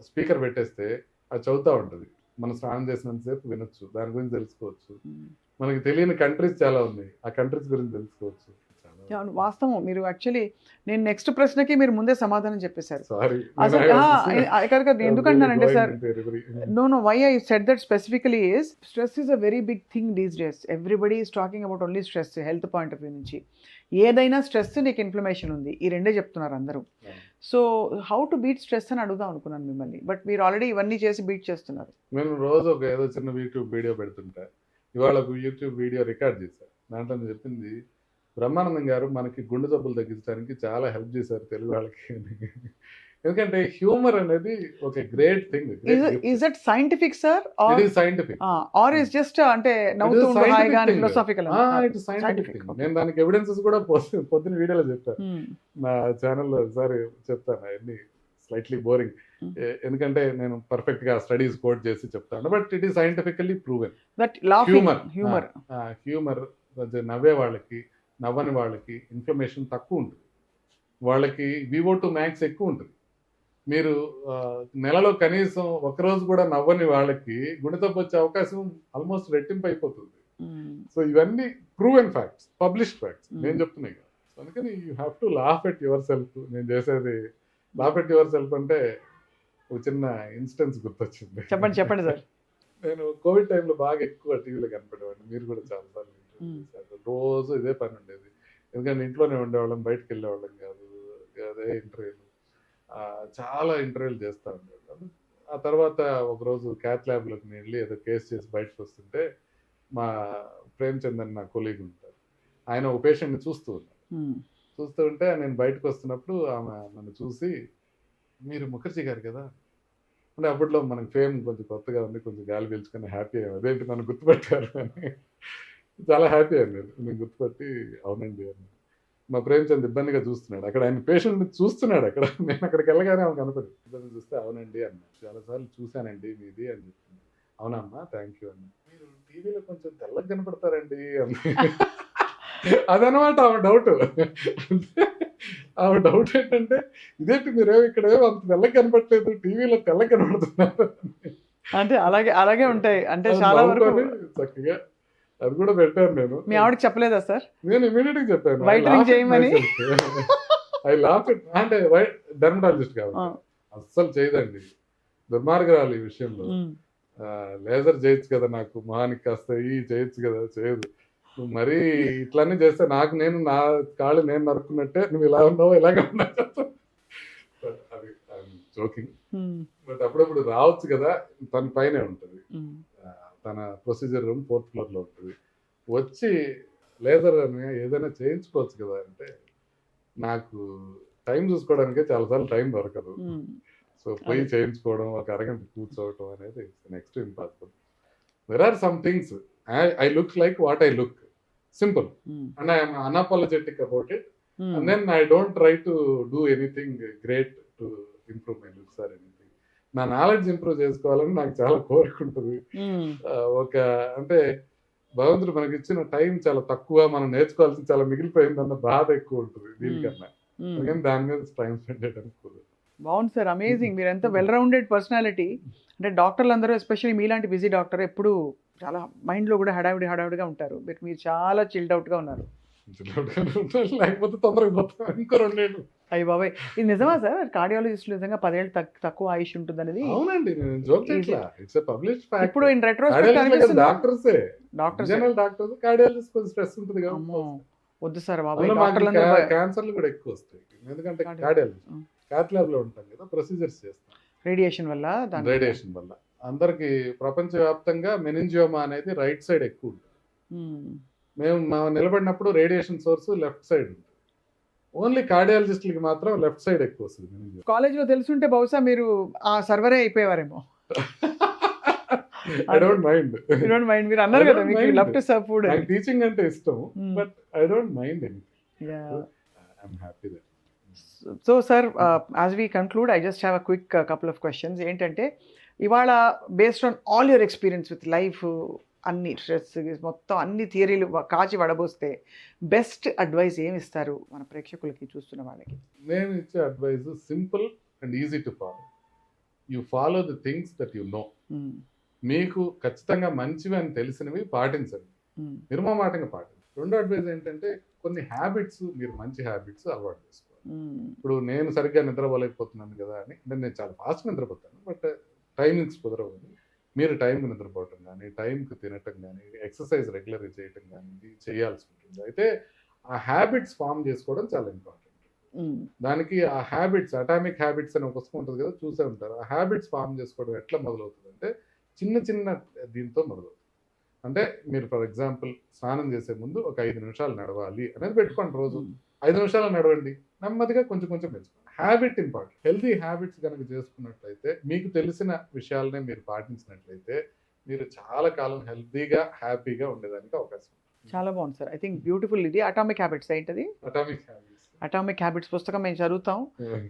స్పీకర్ పెట్టేస్తే అది చదువుతూ ఉంటుంది. మనం స్నానం చేసినంతసేపు వినొచ్చు, దాని గురించి తెలుసుకోవచ్చు. మనకి తెలియని కంట్రీస్ చాలా ఉన్నాయి, ఆ కంట్రీస్ గురించి తెలుసుకోవచ్చు. వాస్తవం. మీరు యాక్చువల్లీ నేను నెక్స్ట్ ప్రశ్నకి మీరు ముందే సమాధానం చెప్పేశారు. సారీ, ఎందుకంటున్నానంటే sir, no, why I said that specifically is stress is a very big thing these days. Everybody is talking about only stress, health point of view నుంచి. ఏదైనా స్ట్రెస్, నీకు ఇన్ఫ్లమేషన్ ఉంది, ఈ రెండే చెప్తున్నారు అందరూ. So how to beat stress అని అడుగుదాం అనుకున్నాను మిమ్మల్ని, బట్ మీరు ఆల్రెడీ ఇవన్నీ చేసి బీట్ చేస్తున్నారు. నేను రోజు ఒక ఏదో చిన్న యూట్యూబ్ వీడియో పెడుతుంటా. ఇవాళ ఒక యూట్యూబ్ వీడియో రికార్డ్ చేశాను. దాంట్లో నేను చెప్పింది, బ్రహ్మానందం గారు మనకి గుండె జబ్బులు తగ్గించడానికి చాలా హెల్ప్ చేశారు తెలుగు వాళ్ళకి అని. ఎందుకంటే హ్యూమర్ అనేది ఒక great thing. Is it scientific sir, it is scientific, or is just అంటే నవ్వుతూ ఉండే హాయిగా ఫిలాసఫికల్? It is scientific. నేను దానికి ఎవిడెన్సెస్ కూడా పొద్దున వీడియోలో చెప్పాను, నా ఛానల్లో. ఒకసారి చెప్తాను, అవన్నీ స్లైట్లీ బోరింగ్, ఎందుకంటే నేను పర్ఫెక్ట్ గా స్టడీస్ కోట్ చేసి చెప్తాను. But it is scientifically proven that humour నవ్వే వాళ్ళకి, నవ్వని వాళ్ళకి ఇన్ఫ్లమేషన్ తక్కువ ఉంటుంది, వాళ్ళకి VO2 max ఎక్కువ ఉంటుంది. మీరు నెలలో కనీసం ఒకరోజు కూడా నవ్వని వాళ్ళకి గుండె జబ్బు వచ్చే అవకాశం ఆల్మోస్ట్ రెట్టింపు అయిపోతుంది. సో ఇవన్నీ ప్రూవెన్ ఫ్యాక్ట్స్, పబ్లిష్డ్ ఫ్యాక్ట్స్, నేను చెప్తున్నాయి కదా. అందుకని you have to laugh at your self. నేను చేసేది లాఫ్ ఎట్ యువర్ సెల్ఫ్ అంటే ఒక చిన్న ఇన్స్టెన్స్ గుర్తొచ్చింది. చెప్పండి సార్. నేను కోవిడ్ టైంలో బాగా ఎక్కువ టీవీలో కనపడేవాడిని, మీరు కూడా చాలాసార్లు రోజు ఇదే పని ఉండేది. ఎందుకంటే ఇంట్లోనే ఉండేవాళ్ళం, బయటకు వెళ్ళేవాళ్ళం కాదు. అదే ఇంటర్వ్యూలు, చాలా ఇంటర్వ్యూలు చేస్తూ ఉండేవాళ్ళం. ఆ తర్వాత ఒకరోజు క్యాత్ ల్యాబ్లోకి నేను వెళ్ళి ఏదో కేసు చేసి బయటకు వస్తుంటే, మా ప్రేమ్చంద్ అని నా కొలీగ్ ఉంటారు, ఆయన ఒక పేషెంట్ని చూస్తూ ఉంటే నేను బయటకు వస్తున్నప్పుడు ఆమె నన్ను చూసి, మీరు ముఖర్జీ గారు కదా అంటే, అప్పట్లో మనకి ఫేమ్ కొంచెం కొత్తగా ఉంది, కొంచెం గాలి పీల్చుకొని హ్యాపీ అయ్యాను. అదేంటి నన్ను గుర్తుపెట్టారు అని చాలా హ్యాపీ అయ్యాను. నేను గుర్తుపట్టి అవునండి అని. మా ప్రేమ్చంద్ ఇబ్బందిగా చూస్తున్నాడు అక్కడ, ఆయన పేషెంట్ని చూస్తున్నాడు అక్కడ. నేను అక్కడికి వెళ్ళగానే ఆమె కనపడి ఇబ్బంది చూస్తే అవునండి అన్న, చాలాసార్లు చూశానండి మీది అని చెప్పింది. అవునమ్మా, థ్యాంక్ యూ అన్న. మీరు టీవీలో కొంచెం తెల్లగా కనపడతారండి అని. అదనమాట ఆమె డౌట్. ఆమె డౌట్ ఏంటంటే, ఇదేంటి మీరేమో ఇక్కడ అంత తెల్లగా కనపడలేదు, టీవీలో తెల్లగా కనపడుతున్నారు అంటే. అలాగే ఉంటాయి అంటే చాలా వరకు. చక్కగా అది కూడా పెట్టాను నేను. మీ ఆవిడకి చెప్పలేదా సార్? నేను ఇమీడియట్ గా చెప్పాను, వైటనింగ్ చేయమని. I laugh it. అంటే డెర్మటాలజిస్ట్ కాబట్టి అస్సలు చేయదండి, దుర్మార్గరాలు ఈ విషయంలో. లేజర్ చేయొచ్చు కదా, నాకు మొహానికి కాస్త చేయొచ్చు కదా, చేయదు. నువ్వు మరీ ఇట్లన్నీ చేస్తే నేను నా కాళ్ళు నేను నరుక్కున్నట్టే, నువ్వు ఇలా ఉన్నావు ఇలాగే ఉన్నావు. అది జోకింగ్. బట్ అప్పుడప్పుడు రావచ్చు కదా, తన పైనే ఉంటుంది, తన ప్రొసీజర్ రూమ్ 4th floor లో ఉంటుంది. వచ్చి లేజర్ అని ఏదైనా చేయించుకోవచ్చు కదా అంటే, నాకు టైం చూసుకోవడానికే చాలాసార్లు టైం దొరకదు. సో పోయి చేయించుకోవడం, ఒక అరగంట కూర్చోవడం అనేది next impossible. There are some things I look like what I look, simple, and I'm unapologetic about it. And then I don't try to do anything great to improve my looks or anything. నా నాలెడ్జ్ ఇంప్రూవ్ చేసుకోవాలని నాకు చాలా కోరిక ఉంటుంది. ఒక అంటే భగవంతుడు మనకి ఇచ్చిన టైం చాలా తక్కువ, మనం నేర్చుకోవాల్సింది చాలా మిగిలిపోయిందన్న బాధ ఎక్కువ ఉంటుంది దీనికన్నా. అందుకని దాని మీద టైం స్పెండ్ చేయడానికి కుదరదు. బాగుంది సార్, అమేజింగ్. మీరు ఎంత వెల్ రౌండెడ్ పర్సనాలిటీ. అంటే డాక్టర్లు అందరూ ఎస్పెషల్లీ మీలాంటి బిజీ డాక్టర్ ఎప్పుడు చాలా మైండ్లో కూడా హడావిడిగా ఉంటారు. బట్ మీరు చాలా చిల్డ్ అవుట్గా ఉన్నారు. లేకపోతే తొందరగా పోతాం ఇంకో 2 ఏళ్ళు. అయ్యి బాబాయ్, ఇది నిజమా సార్? కార్డియాలజిస్టులు నిజంగా 10 ఏళ్ళు తక్కువ ఆయుష్ ఉంటుంది అనేది అవునండి, నేను జోక్ చేయట్లా. It's a published fact. ఇప్పుడు ఇన్ రెట్రోస్పెక్ట్ అనిపిస్తుంది. డాక్టర్సే, డాక్టర్స్ జనరల్ డాక్టర్స్, కార్డియాలజిస్ట్ కొంచెం స్ట్రెస్ ఉంటుంది కదా. వద్దు సార్ బాబాయ్, డాక్టర్లు క్యాన్సర్లు కూడా ఎక్కువ వస్తాయి. ఎందుకంటే కార్డియాలజిస్ట్ క్యాత్ ల్యాబ్ లో ఉంటాం కదా, ప్రొసీజర్స్ చేస్తాం. రేడియేషన్ వల్ల అందరికి ప్రపంచవ్యాప్తంగా మెనింజియోమా అనేది రైట్ సైడ్ ఎక్కువ ఉంటుంది. మేము నిలబడినప్పుడు రేడియేషన్ సోర్స్ లెఫ్ట్ సైడ్ ఉంటుంది. ఓన్లీ కార్డియాలజిస్టులకి మాత్రం లెఫ్ట్ సైడ్ ఎక్కువ వస్తుంది. కాలేజ్లో తెలుసుంటే బహుశా మీరు ఆ సర్వరే అయిపోయేవారేమో. I don't mind. మీరు అన్నారు కదా మీకు లవ్ టు సర్వ్ ఫుడ్. నాకు టీచింగ్ అంటే ఇష్టం, but I don't mind anything. I'm happy that. So sir, as we conclude, I just have a quick couple of questions. ఏంటంటే ఇవాళ based on all your experience with life, అన్ని స్ట్రెస్ మొత్తం అన్ని థియరీలు కాచి వడబోస్తే బెస్ట్ అడ్వైస్ ఏమి ఇస్తారు మన ప్రేక్షకులకి, చూస్తున్న వాళ్ళకి? నేను ఇచ్చే advice simple and easy to follow. You follow the things that you know. మీకు ఖచ్చితంగా మంచివి అని తెలిసినవి పాటించండి, నిర్మమాటంగా పాటించండి. రెండో అడ్వైస్ ఏంటంటే కొన్ని హ్యాబిట్స్, మీరు మంచి హ్యాబిట్స్ అలవాటు చేసుకోవాలి. ఇప్పుడు నేను సరిగ్గా నిద్రపోలేకపోతున్నాను కదా అని, అంటే నేను చాలా ఫాస్ట్ నిద్రపోతాను, బట్ టైమింగ్స్ కుదరవు. మీరు టైంకి నిద్రపోవటం కానీ, టైంకి తినటం కానీ, ఎక్సర్సైజ్ రెగ్యులర్గా చేయటం కానీ చేయాల్సి ఉంటుంది. అయితే ఆ హ్యాబిట్స్ ఫామ్ చేసుకోవడం చాలా ఇంపార్టెంట్. దానికి ఆ హ్యాబిట్స్, అటామిక్ హ్యాబిట్స్ అని ఒక పుస్తకం ఉంటుంది కదా, చూసే ఉంటారు. ఆ హ్యాబిట్స్ ఫామ్ చేసుకోవడం ఎట్లా మొదలవుతుంది అంటే చిన్న దీంతో మొదలవుతుంది. అంటే మీరు ఫర్ ఎగ్జాంపుల్ స్నానం చేసే ముందు ఒక 5 నిమిషాలు నడవాలి అనేది పెట్టుకోండి. రోజు 5 నిమిషాలు నడవండి, నెమ్మదిగా కొంచెం పెంచుకోండి. Habit important. హెల్తీ హ్యాబిట్స్ కనుక చేసుకున్నట్లయితే, మీకు తెలిసిన విషయాలనే మీరు పాటించినట్లయితే, మీరు చాలా కాలం హెల్తీగా హ్యాపీగా ఉండేదానికి అవకాశం. చాలా బాగుంది సార్. I think beautiful. ఇది అటామిక్ హ్యాబిట్స్ ఏంటది? అటామిక్ హ్యాబిట్స్ పుస్తకం మేము చదువుతాం.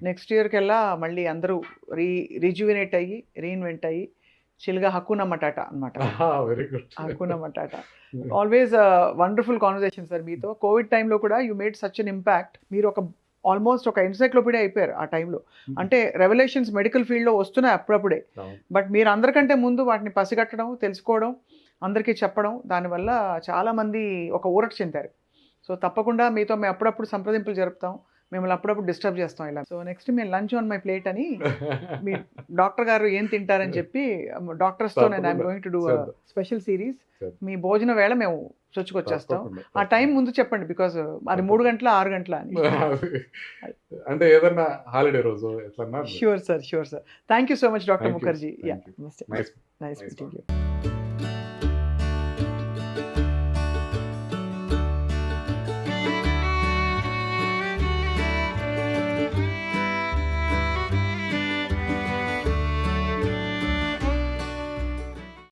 నెక్స్ట్ ఇయర్ కల్లా మళ్ళీ అందరూ రిజ్యూవినేట్ అయ్యి, రీఇన్వెంట్ అయ్యి చిల్గా హక్కున మటాటా అనమాట. Very good. హక్కున మటాటా. ఆల్వేస్ వండర్ఫుల్ కాన్వర్సేషన్ సార్ మీతో. కోవిడ్ టైంలో కూడా you made such an impact. మీరు ఆల్మోస్ట్ ఒక ఎన్సైక్లోపీడియా అయిపోయారు ఆ టైంలో. అంటే రెవల్యూషన్స్ మెడికల్ ఫీల్డ్లో వస్తున్నాయి అప్పుడప్పుడే, బట్ మీరు అందరికంటే ముందు వాటిని పసిగట్టడం, తెలుసుకోవడం, అందరికీ చెప్పడం, దానివల్ల చాలామంది ఒక ఊరట చెందారు. సో తప్పకుండా మీతో మేము అప్పుడప్పుడు సంప్రదింపులు జరుపుతాం, మిమ్మల్ని అప్పుడప్పుడు డిస్టర్బ్ చేస్తాం ఇలా. సో నెక్స్ట్ మేము లంచ్ ఆన్ మై ప్లేట్ అని మీ డాక్టర్ గారు ఏం తింటారని చెప్పి డాక్టర్స్తో నేను I'm going to do special series. మీ భోజన వేళ మేము చొచ్చుకొచ్చేస్తాం. ఆ టైం ముందు చెప్పండి, బికాజ్ అది 3 గంటల 6 గంటల అని. అంటే ఏదన్నా హాలిడే రోజు ఎట్లా. Sure sir. Thank you so much doctor Mukherjee. Nice meeting you.